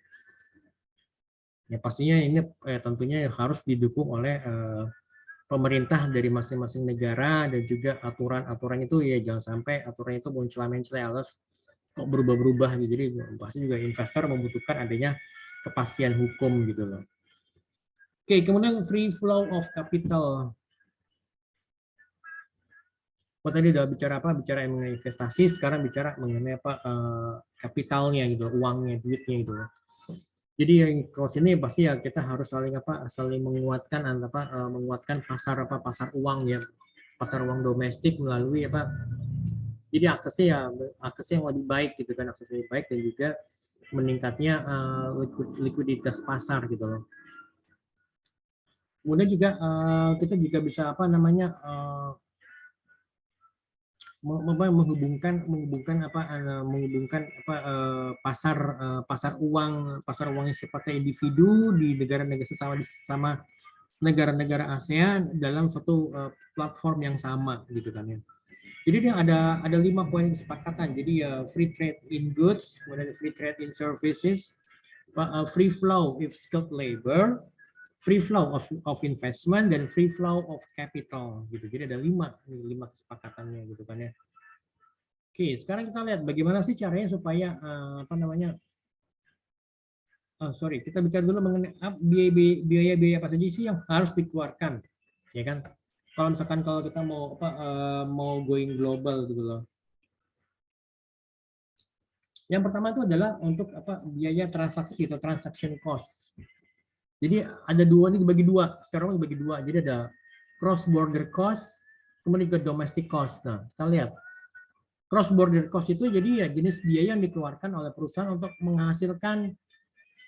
Ya pastinya ini tentunya harus didukung oleh pemerintah dari masing-masing negara, dan juga aturan-aturan itu ya jangan sampai aturan itu muncul kok berubah-berubah gitu. Jadi pasti juga investor membutuhkan adanya kepastian hukum gitu loh. Oke, kemudian free flow of capital. Tadi udah bicara mengenai investasi, sekarang bicara mengenai kapitalnya gitu, uangnya, duitnya gitu. Jadi yang kalau sini pasti ya kita harus saling menguatkan menguatkan pasar uang ya, pasar uang domestik melalui jadi aksesnya yang lebih baik gitu kan, akses lebih baik, dan juga meningkatnya likuiditas pasar gitu loh. Kemudian juga kita juga bisa menghubungkan pasar uang yang sifatnya individu di negara-negara sama negara-negara ASEAN dalam satu platform yang sama gitu kan ya. Jadi dia ada 5 poin kesepakatan. Jadi free trade in goods, kemudian free trade in services, free flow of skilled labor, free flow of investment, dan free flow of capital gitu. Jadi ada 5 kesepakatannya gitu kan ya. Oke, sekarang kita lihat bagaimana sih caranya supaya kita bicara dulu mengenai biaya-biaya apa saja sih yang harus dikeluarkan, ya kan? Kalau kita mau going global gitu loh. Yang pertama itu adalah untuk biaya transaksi atau transaction cost. Jadi ada dibagi dua, secara umum dibagi dua. Jadi ada cross border cost, kemudian juga domestic cost. Nah, kita lihat cross border cost itu jadi ya jenis biaya yang dikeluarkan oleh perusahaan untuk menghasilkan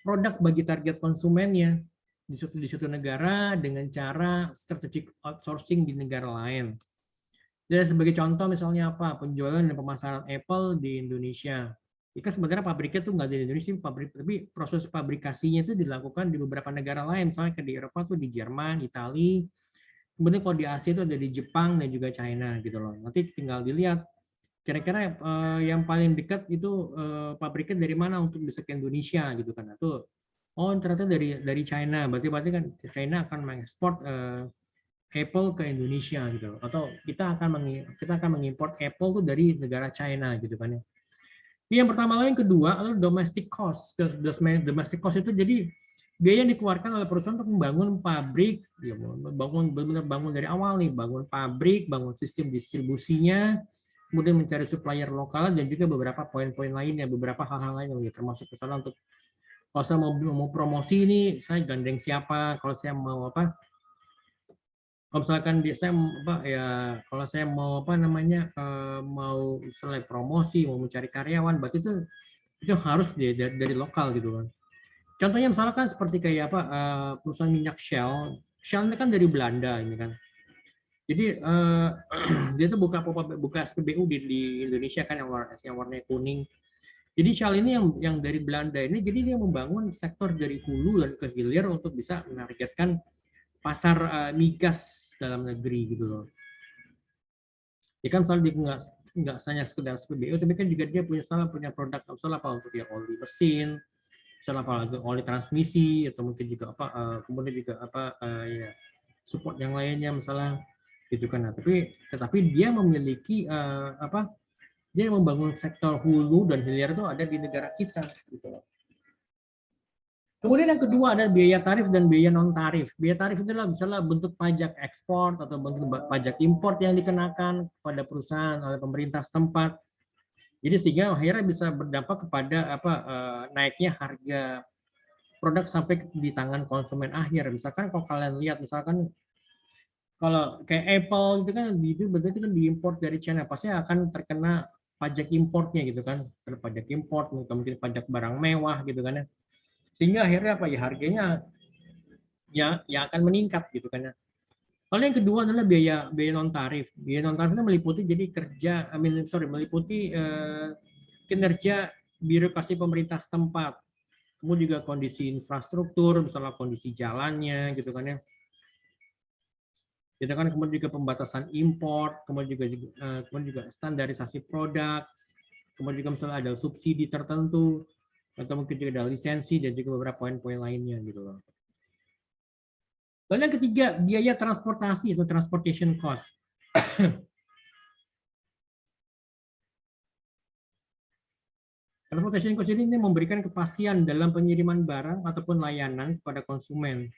produk bagi target konsumennya di suatu negara dengan cara strategic outsourcing di negara lain. Jadi sebagai contoh misalnya penjualan dan pemasaran Apple di Indonesia. Itu sebenarnya pabriknya tuh nggak di Indonesia, tapi proses pabrikasinya itu dilakukan di beberapa negara lain, misalnya di Eropa tuh di Jerman, Italia, kemudian kalau di Asia itu ada di Jepang dan juga China gitu loh. Nanti tinggal dilihat kira-kira yang paling dekat itu pabriknya dari mana untuk bisa ke Indonesia gitu kan. Ternyata dari China, berarti kan China akan mengekspor Apple ke Indonesia gitu, atau kita akan mengimpor Apple tuh dari negara China gitu kan ya. Yang pertama, yang kedua adalah domestic cost. Domestic cost itu jadi biaya yang dikeluarkan oleh perusahaan untuk membangun pabrik, ya, bangun dari awal nih, bangun pabrik, bangun sistem distribusinya, kemudian mencari supplier lokal, dan juga beberapa poin-poin lainnya, beberapa hal-hal lain yang termasuk misalnya untuk kalau saya mau promosi ini, saya gandeng siapa, kalau saya mau kalau misalkan kalau saya mau mau misalnya promosi, mau mencari karyawan, berarti itu harus dari lokal gitu kan. Contohnya misalkan seperti kayak perusahaan minyak Shell ini kan dari Belanda ini kan. Jadi dia tuh buka SPBU di Indonesia kan, yang warnanya kuning. Jadi Shell ini yang dari Belanda ini, jadi dia membangun sektor dari hulu dan ke hilir untuk bisa menargetkan pasar migas dalam negeri gitu loh. Ya kan soal dia nggak hanya sekedar SPBU, tapi kan juga dia punya produk misalnya untuk ya oli mesin, misalnya oli transmisi, atau mungkin juga kemudian juga ya support yang lainnya misalnya gitu kan. Nah, tetapi dia memiliki dia membangun sektor hulu dan hilir itu ada di negara kita gitu loh. Kemudian yang kedua ada biaya tarif dan biaya non tarif. Biaya tarif itu adalah misalnya bentuk pajak ekspor atau bentuk pajak impor yang dikenakan kepada perusahaan oleh pemerintah setempat. Jadi sehingga akhirnya bisa berdampak kepada naiknya harga produk sampai di tangan konsumen akhir. Misalkan kalau kalian lihat, misalkan kalau kayak Apple itu kan berarti kan diimpor dari China, pasti akan terkena pajak importnya gitu kan, ada pajak import, mungkin pajak barang mewah gitu kan ya. Sehingga akhirnya apa ya, harganya ya akan meningkat gitu kan ya. Lalu yang kedua adalah biaya biaya non tarif. Biaya non tarif itu meliputi jadi meliputi kinerja birokrasi pemerintah setempat. Kemudian juga kondisi infrastruktur, misalnya kondisi jalannya gitu kan ya. Kita kan kemudian juga pembatasan impor, kemudian juga standarisasi produk, kemudian juga misalnya ada subsidi tertentu, atau mungkin juga ada lisensi dan juga beberapa poin-poin lainnya gitu loh. Lalu yang ketiga, biaya transportasi atau transportation cost. Transportation cost ini memberikan kepastian dalam pengiriman barang ataupun layanan kepada konsumen.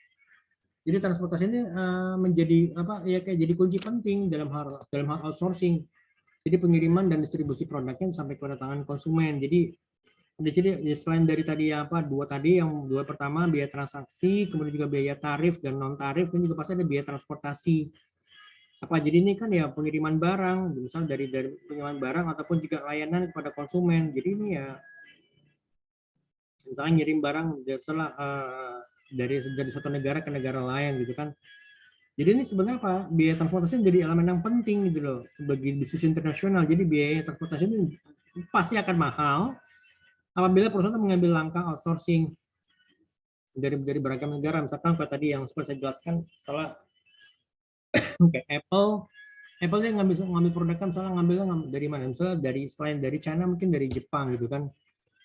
Jadi transportasi ini menjadi apa ya, kayak jadi kunci penting dalam hal outsourcing. Jadi pengiriman dan distribusi produknya sampai ke tangan konsumen. Jadi di sini ya, selain dari tadi apa yang dua pertama biaya transaksi, kemudian juga biaya tarif dan non tarif, dan juga pasti ada biaya transportasi. Apa jadi ini kan ya pengiriman barang, misal dari pengiriman barang ataupun juga layanan kepada konsumen. Jadi ini ya misalnya ngirim barang setelah dari satu negara ke negara lain gitu kan. Jadi ini sebenarnya apa? Biaya transportasi menjadi elemen yang penting gitu loh bagi bisnis internasional. Jadi biaya transportasi ini pasti akan mahal apabila perusahaan mengambil langkah outsourcing dari beragam negara. Misalkan kalau tadi yang seperti saya jelaskan, salah kayak Apple dia ngambil produk kan, misalnya ngambilnya dari mana? Misalnya selain dari China mungkin dari Jepang gitu kan.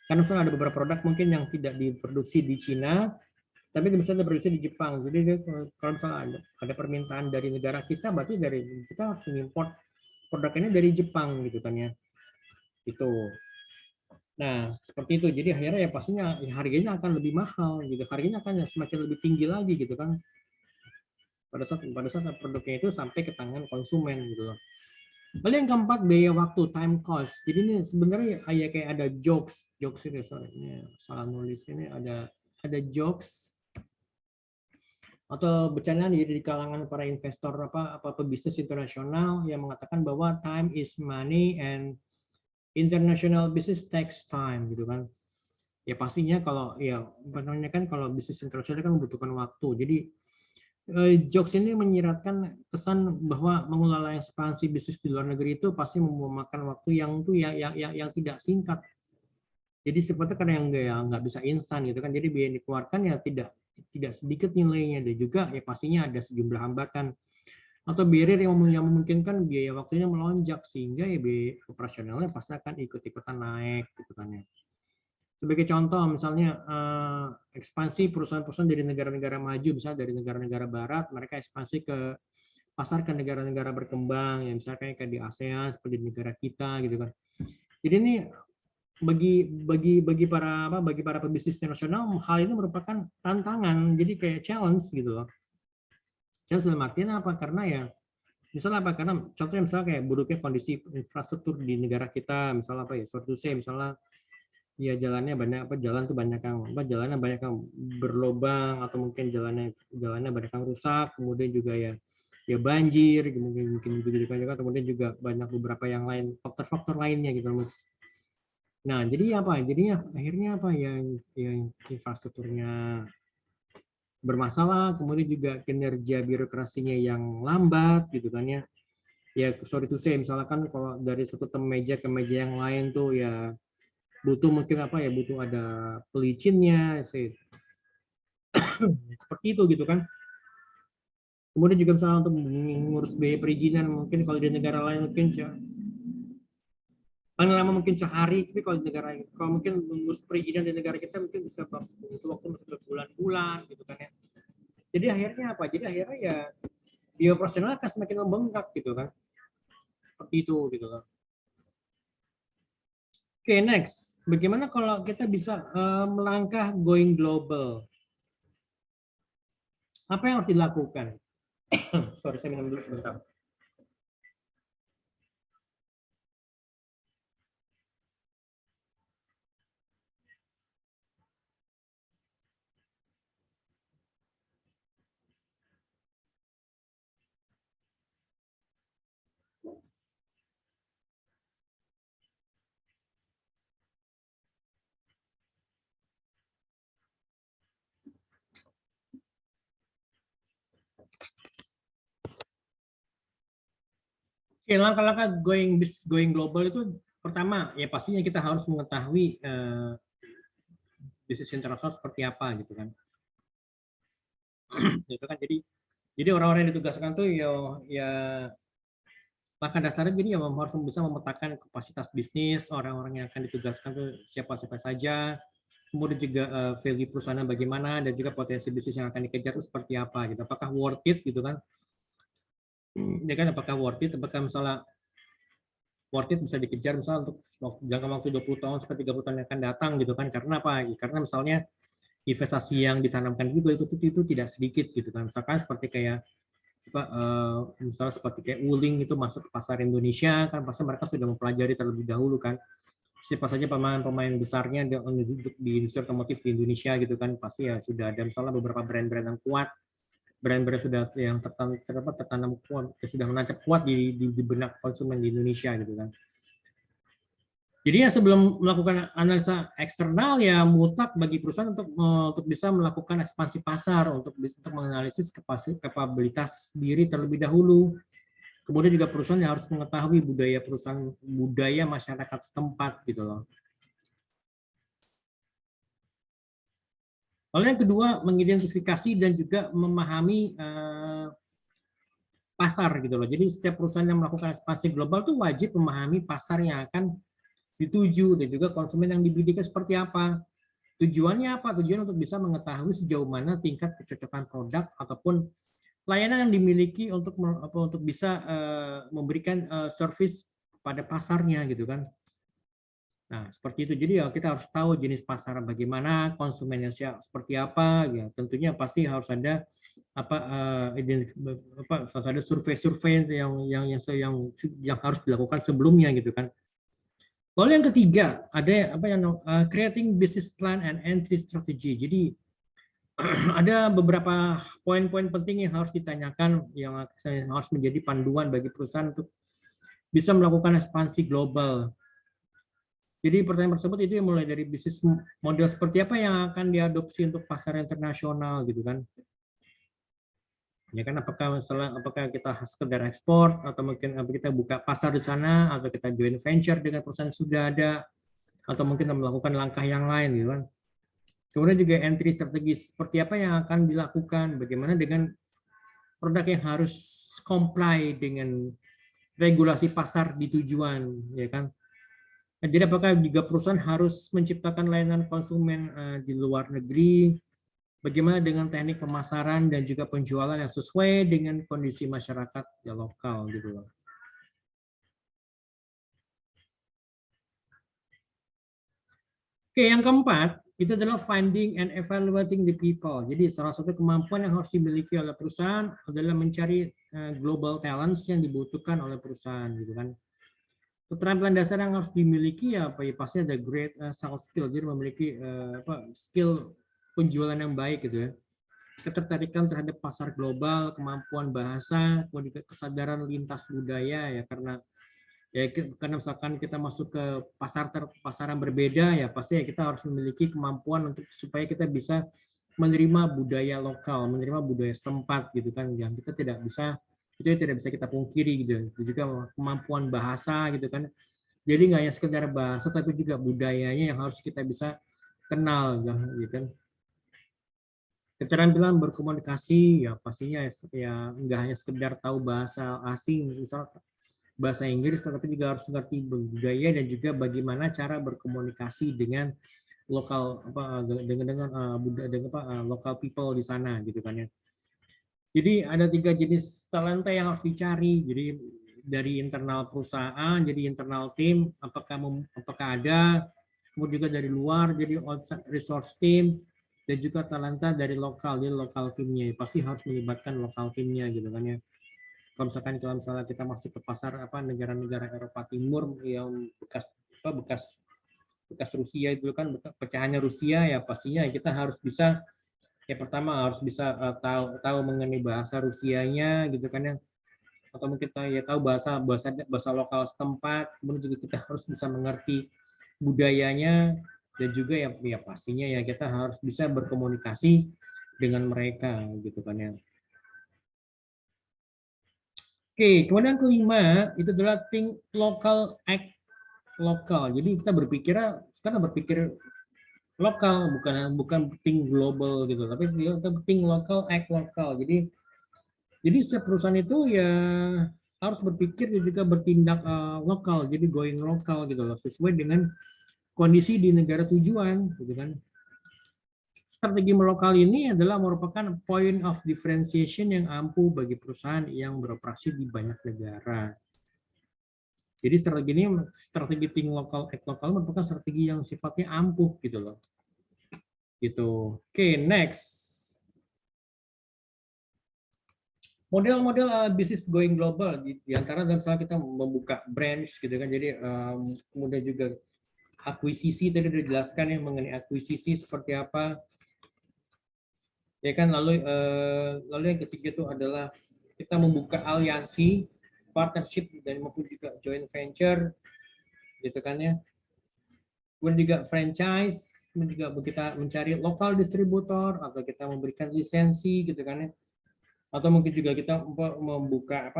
Karena misalnya ada beberapa produk mungkin yang tidak diproduksi di China, tapi misalnya diproduksi di Jepang. Jadi kalau misalnya ada permintaan dari negara kita, berarti dari kita mengimpor produk ini dari Jepang gitu kan ya. Itu. Nah, seperti itu. Jadi akhirnya ya pastinya ya harganya akan lebih mahal gitu. Harganya akan semakin lebih tinggi lagi gitu kan. Pada saat produknya itu sampai ke tangan konsumen gitu loh. Lalu yang keempat, biaya waktu, time cost. Jadi ini sebenarnya kayak ada jokes ini, sorry, ini salah nulis, ini ada jokes atau bercandaan jadi di kalangan para investor apa pebisnis internasional yang mengatakan bahwa time is money and international business takes time gitu kan. Ya pastinya kalau ya namanya kan kalau bisnis internasional kan membutuhkan waktu. Jadi jokes ini menyiratkan kesan bahwa mengelola ekspansi bisnis di luar negeri itu pasti memakan waktu yang tidak singkat. Jadi seperti karena yang nggak bisa instan gitu kan. Jadi biaya yang dikeluarkan ya tidak sedikit nilainya, dan juga ya pastinya ada sejumlah hambatan atau barrier yang memungkinkan biaya waktunya melonjak, sehingga ya biaya operasionalnya pasti akan ikut-ikutan naik gitu kan ya. Sebagai contoh misalnya ekspansi perusahaan-perusahaan dari negara-negara maju, misalnya dari negara-negara barat, mereka ekspansi ke pasar ke negara-negara berkembang, ya misalnya kayak di ASEAN seperti di negara kita gitu kan. Jadi ini bagi para pebisnis internasional, hal ini merupakan tantangan, jadi kayak challenge gitu loh. Challenge dalam artian apa? Karena ya misalnya apa? Karena contohnya misalnya kayak buruknya kondisi infrastruktur di negara kita, misalnya apa ya? Suatu saya misalnya ya jalannya banyak jalan tuh banyak jalannya banyak yang berlobang, atau mungkin jalannya banyak yang rusak, kemudian juga ya banjir, mungkin juga kemudian juga banyak beberapa yang lain, faktor-faktor lainnya gitu. Nah, jadi apa? Jadinya akhirnya apa yang infrastrukturnya bermasalah, kemudian juga kinerja birokrasinya yang lambat gitu kan ya. Ya sorry to say, misalkan kalau dari satu meja ke meja yang lain tuh ya butuh mungkin butuh ada pelicinnya seperti itu gitu kan. Kemudian juga misalnya untuk mengurus biaya perizinan, mungkin kalau di negara lain mungkin paling lama mungkin sehari, tapi kalau mungkin mengurus perizinan di negara kita mungkin bisa butuh waktu berbulan-bulan gitu kan ya. Jadi akhirnya apa? Jadi akhirnya ya bioprofesional akan semakin membengkak gitu kan. Seperti itu gitu kan. Oke, next. Bagaimana kalau kita bisa melangkah going global? Apa yang harus dilakukan? Sorry, saya minum dulu sebentar. Oke, langkah-langkah going global itu pertama ya pastinya kita harus mengetahui bisnis internasional seperti apa gitu kan. Gitu kan. Jadi orang-orang yang ditugaskan tuh ya maka dasarnya jadi ya harus bisa memetakan kapasitas bisnis orang-orang yang akan ditugaskan tuh siapa-siapa saja, kemudian juga value perusahaan bagaimana dan juga potensi bisnis yang akan dikejar itu seperti apa gitu. Apakah worth it gitu kan? Ya kan apakah worth it? Apakah misalnya worth it bisa dikejar misalnya untuk jangka waktu 20 tahun sampai 30 tahun yang akan datang gitu kan? Karena apa? Karena misalnya investasi yang ditanamkan juga itu tidak sedikit gitu kan. Misalkan seperti kayak misalnya seperti kayak Wuling itu masuk ke pasar Indonesia kan pasti mereka sudah mempelajari terlebih dahulu kan siapa saja pemain-pemain besarnya di industri otomotif di Indonesia gitu kan pasti ya sudah ada misalnya beberapa brand-brand yang kuat brand-brand sudah yang tertanam kuat sudah menancap kuat di benak konsumen di Indonesia gitu kan. Jadi ya sebelum melakukan analisa eksternal ya mutlak bagi perusahaan untuk bisa melakukan ekspansi pasar untuk menganalisis kapabilitas diri terlebih dahulu. Kemudian juga perusahaan yang harus mengetahui budaya masyarakat setempat gitu loh. Lalu yang kedua mengidentifikasi dan juga memahami pasar gitu loh. Jadi setiap perusahaan yang melakukan ekspansi global tuh wajib memahami pasar yang akan dituju dan juga konsumen yang dibidiknya seperti apa. Tujuannya apa? Tujuan untuk bisa mengetahui sejauh mana tingkat kecocokan produk ataupun layanan yang dimiliki untuk bisa memberikan service pada pasarnya gitu kan. Nah, seperti itu. Jadi ya kita harus tahu jenis pasar bagaimana, konsumennya seperti apa, ya tentunya pasti harus ada harus ada survei-survei yang harus dilakukan sebelumnya gitu kan. Lalu yang ketiga ada creating business plan and entry strategy. Jadi ada beberapa poin-poin penting yang harus ditanyakan yang harus menjadi panduan bagi perusahaan untuk bisa melakukan ekspansi global. Jadi pertanyaan tersebut itu mulai dari bisnis model seperti apa yang akan diadopsi untuk pasar internasional gitu kan. Ya kan apakah kita sekedar ekspor atau mungkin kita buka pasar di sana atau kita joint venture dengan perusahaan yang sudah ada atau mungkin kita melakukan langkah yang lain gitu kan. Kemudian juga entry strategis seperti apa yang akan dilakukan, bagaimana dengan produk yang harus comply dengan regulasi pasar di tujuan ya kan. Jadi apakah juga perusahaan harus menciptakan layanan konsumen di luar negeri? Bagaimana dengan teknik pemasaran dan juga penjualan yang sesuai dengan kondisi masyarakat ya lokal gitu loh. Oke, yang keempat itu adalah finding and evaluating the people. Jadi salah satu kemampuan yang harus dimiliki oleh perusahaan adalah mencari global talents yang dibutuhkan oleh perusahaan gitu kan. Keterampilan dasar yang harus dimiliki ya apa ya pasti ada great sales skill, jadi memiliki skill penjualan yang baik gitu ya, ketertarikan terhadap pasar global, kemampuan bahasa, kemudian kesadaran lintas budaya ya karena misalkan kita masuk ke pasaran berbeda ya pasti ya kita harus memiliki kemampuan untuk supaya kita bisa menerima budaya lokal, menerima budaya setempat gitu kan yang kita tidak bisa itu tidak bisa kita pungkiri gitu. Itu juga kemampuan bahasa gitu kan. Jadi nggak hanya sekedar bahasa tapi juga budayanya yang harus kita bisa kenal gitu kan. Keterampilan berkomunikasi ya pastinya ya nggak hanya sekedar tahu bahasa asing misal bahasa Inggris tetapi juga harus mengerti budaya dan juga bagaimana cara berkomunikasi dengan lokal lokal people di sana gitu kan ya. Jadi ada 3 jenis talenta yang harus dicari. Jadi dari internal perusahaan, jadi internal tim, apakah ada, kemudian juga dari luar, jadi outside resource team, dan juga talenta dari lokal, jadi lokal timnya. Pasti harus melibatkan lokal timnya gitu kan ya. Kalau misalnya kita masuk ke pasar negara-negara Eropa Timur yang bekas bekas Rusia itu kan pecahannya Rusia ya pastinya kita harus bisa ya pertama harus bisa tahu mengenai bahasa Rusianya gitu kan ya atau mungkin tahu bahasa lokal setempat kemudian juga kita harus bisa mengerti budayanya dan juga ya pastinya ya kita harus bisa berkomunikasi dengan mereka gitu kan ya. Oke, kemudian kelima itu adalah think local, act lokal. Jadi kita sekarang berpikir lokal, bukan bukan think global gitu, tapi kita think lokal, act lokal. Jadi setiap perusahaan itu ya harus berpikir dan juga bertindak lokal, jadi going lokal gitu loh, sesuai dengan kondisi di negara tujuan, gitu kan. Strategi melokal ini adalah merupakan point of differentiation yang ampuh bagi perusahaan yang beroperasi di banyak negara. Jadi strategi think lokal, act lokal merupakan strategi yang sifatnya ampuh gitu loh. Gitu. Oke, next. Model-model bisnis going global di antara misalnya kita membuka branch gitu kan. Jadi kemudian juga akuisisi tadi sudah dijelaskan ya mengenai akuisisi seperti apa. Ya kan, lalu yang ketiga itu adalah kita membuka aliansi, partnership dan maupun juga joint venture gitu kan ya. Kemudian juga franchise, kemudian juga kita mencari lokal distributor atau kita memberikan lisensi gitu kan ya. Atau mungkin juga kita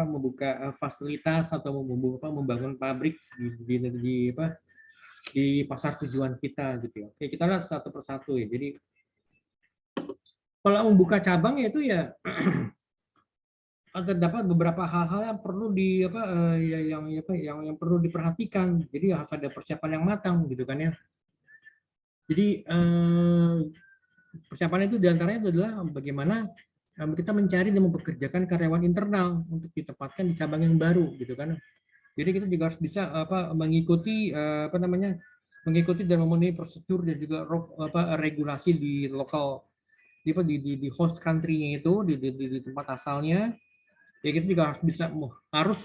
membuka fasilitas atau membangun pabrik di pasar tujuan kita gitu ya. Oke, kita lihat satu persatu ya. Jadi kalau membuka cabang ya itu ya terdapat beberapa hal-hal yang perlu yang perlu diperhatikan. Jadi harus ada persiapan yang matang gitu kan ya. Jadi persiapan itu diantaranya adalah bagaimana kita mencari dan mempekerjakan karyawan internal untuk ditempatkan di cabang yang baru gitu kan. Jadi kita juga harus bisa mengikuti dan memenuhi prosedur dan juga regulasi di lokal di host country-nya itu di tempat asalnya. Ya kita juga harus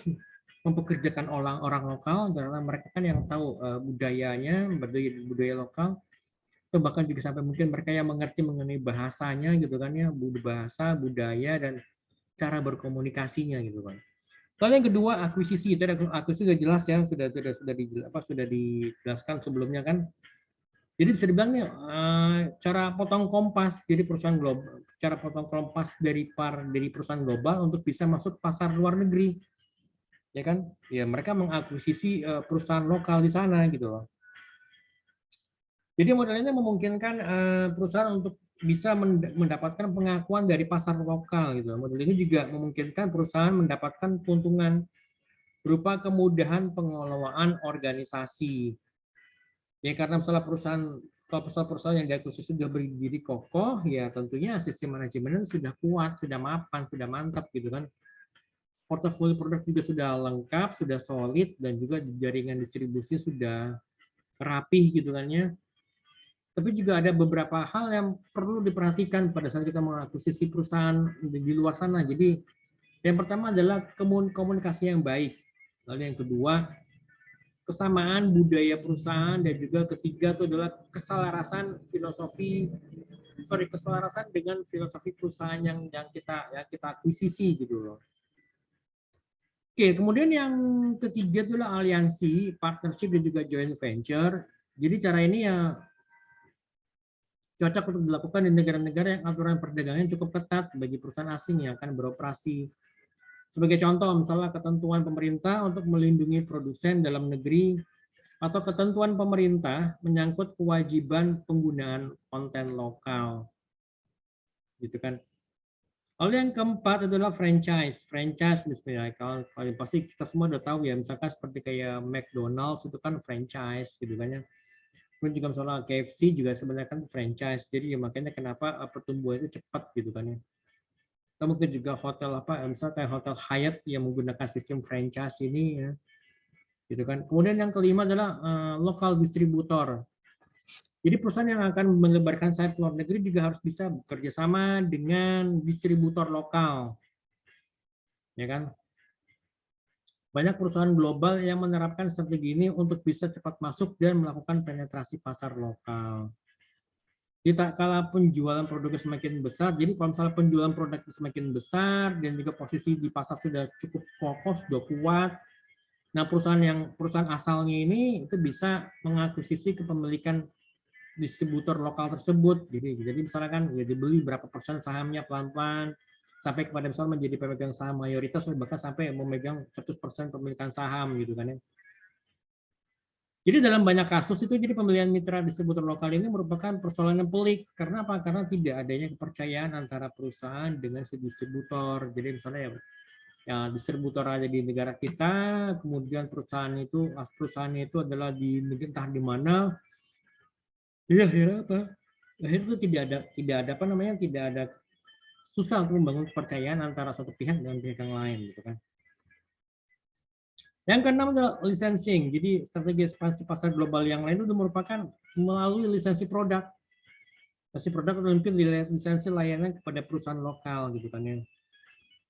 mempekerjakan orang lokal karena mereka kan yang tahu budayanya, budaya lokal, atau bahkan juga sampai mungkin mereka yang mengerti mengenai bahasanya gitu kan ya, bahasa, budaya dan cara berkomunikasinya gitu kan. Lalu yang kedua akuisisi, itu akuisisi sudah jelas ya, sudah dijelaskan sebelumnya kan. Jadi bisa dibilang nih, cara potong kompas, jadi cara potong kompas dari perusahaan global untuk bisa masuk pasar luar negeri, ya kan? Ya mereka mengakuisisi perusahaan lokal di sana gitu loh. Jadi modelnya memungkinkan perusahaan untuk bisa mendapatkan pengakuan dari pasar lokal gitu. Model ini juga memungkinkan perusahaan mendapatkan keuntungan berupa kemudahan pengelolaan organisasi. Ya karena kalau perusahaan yang diakuisisi sudah berdiri kokoh, ya tentunya sistem manajemennya sudah kuat, sudah mapan, sudah mantap gitu kan. Portofolio produk juga sudah lengkap, sudah solid, dan juga jaringan distribusi sudah rapih gitu kan ya. Tapi juga ada beberapa hal yang perlu diperhatikan pada saat kita mengakuisisi perusahaan di luar sana. Jadi yang pertama adalah komunikasi yang baik. Lalu yang kedua, kesamaan budaya perusahaan, dan juga ketiga itu adalah keselarasan dengan filosofi perusahaan yang kita akuisisi gitu loh. Oke, kemudian yang ketiga adalah aliansi, partnership dan juga joint venture. Jadi cara ini ya cocok untuk dilakukan di negara-negara yang aturan perdagangan cukup ketat bagi perusahaan asing yang akan beroperasi. Sebagai contoh, misalnya ketentuan pemerintah untuk melindungi produsen dalam negeri atau ketentuan pemerintah menyangkut kewajiban penggunaan konten lokal. Gitu kan. Lalu yang keempat adalah franchise. Franchise misalnya kalau pasti kita semua udah tahu ya, misalkan seperti kayak McDonald's itu kan franchise gitu kan ya. Kemudian juga misalnya KFC juga sebenarnya kan franchise. Jadi ya makanya kenapa pertumbuhan itu cepat gitu kan ya. Atau mungkin juga hotel misalnya kayak Hotel Hyatt yang menggunakan sistem franchise ini ya. Gitu kan. Kemudian yang kelima adalah lokal distributor. Jadi perusahaan yang akan menyebarkan sayap ke luar negeri juga harus bisa bekerja sama dengan distributor lokal. Ya kan? Banyak perusahaan global yang menerapkan strategi ini untuk bisa cepat masuk dan melakukan penetrasi pasar lokal. Jadi tak kalah penjualan produknya semakin besar, jadi kalau misalnya penjualan produk semakin besar dan juga posisi di pasar sudah cukup kokoh, sudah kuat, nah perusahaan asalnya ini itu bisa mengakuisisi kepemilikan distributor lokal tersebut. Jadi misalkan ya dibeli berapa persen sahamnya pelan-pelan, sampai kepada misalnya menjadi pemegang saham mayoritas, bahkan sampai memegang 100% pemilikan saham gitu kan ya. Jadi dalam banyak kasus itu jadi pemilihan mitra distributor lokal ini merupakan persoalan yang pelik. Karena apa? Karena tidak adanya kepercayaan antara perusahaan dengan si distributor. Jadi misalnya ya distributor ada di negara kita, kemudian perusahaannya itu adalah di entah di mana. Jadi akhirnya apa? Akhirnya itu tidak ada apa namanya, tidak ada, susah untuk membangun kepercayaan antara satu pihak dengan pihak yang lain gitu kan. Yang keenam adalah licensing. Jadi strategi ekspansi pasar global yang lain itu merupakan melalui lisensi produk. Lisensi produk atau mungkin lisensi layanan kepada perusahaan lokal gitu kan ya.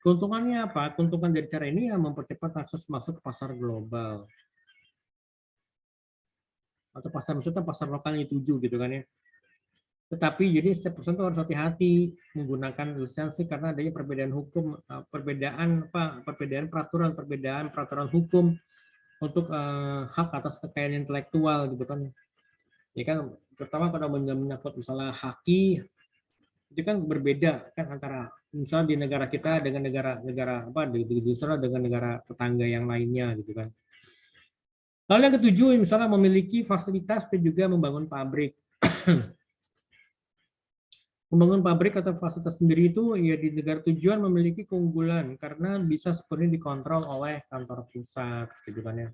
Keuntungannya apa? Keuntungan dari cara ini yang mempercepat akses masuk ke pasar global. Atau maksudnya pasar lokal yang dituju gitu kan ya. Tetapi jadi setiap perusahaan itu harus hati-hati menggunakan lisensi karena adanya perbedaan hukum, perbedaan peraturan hukum untuk hak atas kekayaan intelektual gitu kan. Ya kan, pertama pada menyangkut misalnya haki itu kan berbeda kan antara misalnya di negara kita dengan negara dengan negara tetangga yang lainnya gitu kan. Lalu yang ketujuh misalnya memiliki fasilitas dan juga membangun pabrik. Membangun pabrik atau fasilitas sendiri itu ya di negara tujuan memiliki keunggulan karena bisa sepenuhnya dikontrol oleh kantor pusat gitu kan ya.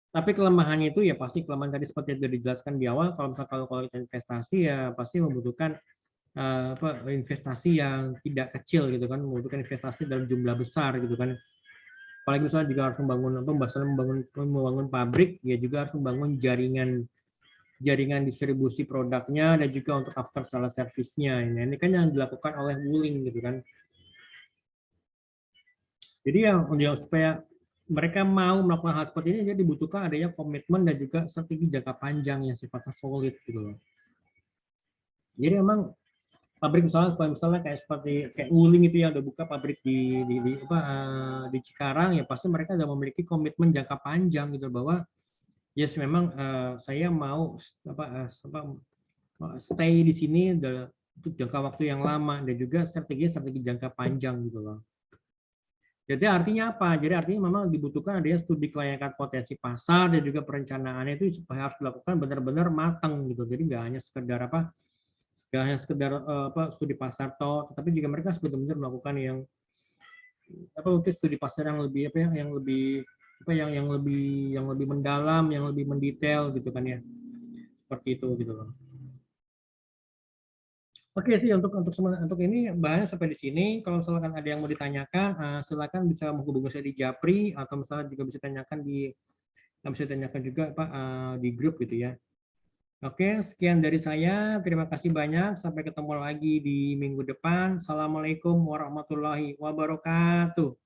Tapi kelemahannya itu ya pasti kelemahan tadi seperti yang sudah dijelaskan di awal, kalau kita investasi ya pasti membutuhkan investasi yang tidak kecil gitu kan, membutuhkan investasi dalam jumlah besar gitu kan. Apalagi misalnya juga harus membangun pabrik, ya juga harus membangun jaringan distribusi produknya dan juga untuk after sales service-nya. Ini kan yang dilakukan oleh Wuling gitu kan. Jadi yang supaya mereka mau melakukan hal seperti ini, jadi dibutuhkan adanya komitmen dan juga strategi jangka panjang yang sifatnya solid gitu loh. Jadi memang pabrik misalnya kayak Wuling itu yang udah buka pabrik di Cikarang, ya pasti mereka sudah memiliki komitmen jangka panjang gitu bahwa yes memang saya mau stay di sini untuk jangka waktu yang lama dan juga strategi jangka panjang gitu loh. Jadi artinya apa? Jadi artinya memang dibutuhkan adanya studi kelayakan potensi pasar dan juga perencanaannya itu supaya harus dilakukan benar-benar matang gitu. Jadi nggak hanya sekedar studi pasar toh, tetapi juga mereka benar-benar melakukan mungkin studi pasar yang lebih yang lebih mendalam, yang lebih mendetail gitu kan ya. Seperti itu gitu loh. Oke sih untuk ini bahannya sampai di sini. Kalau misalkan ada yang mau ditanyakan, silakan bisa menghubungi saya di Japri atau misalnya juga bisa tanyakan juga Pak di grup gitu ya. Oke, sekian dari saya. Terima kasih banyak. Sampai ketemu lagi di minggu depan. Assalamualaikum warahmatullahi wabarakatuh.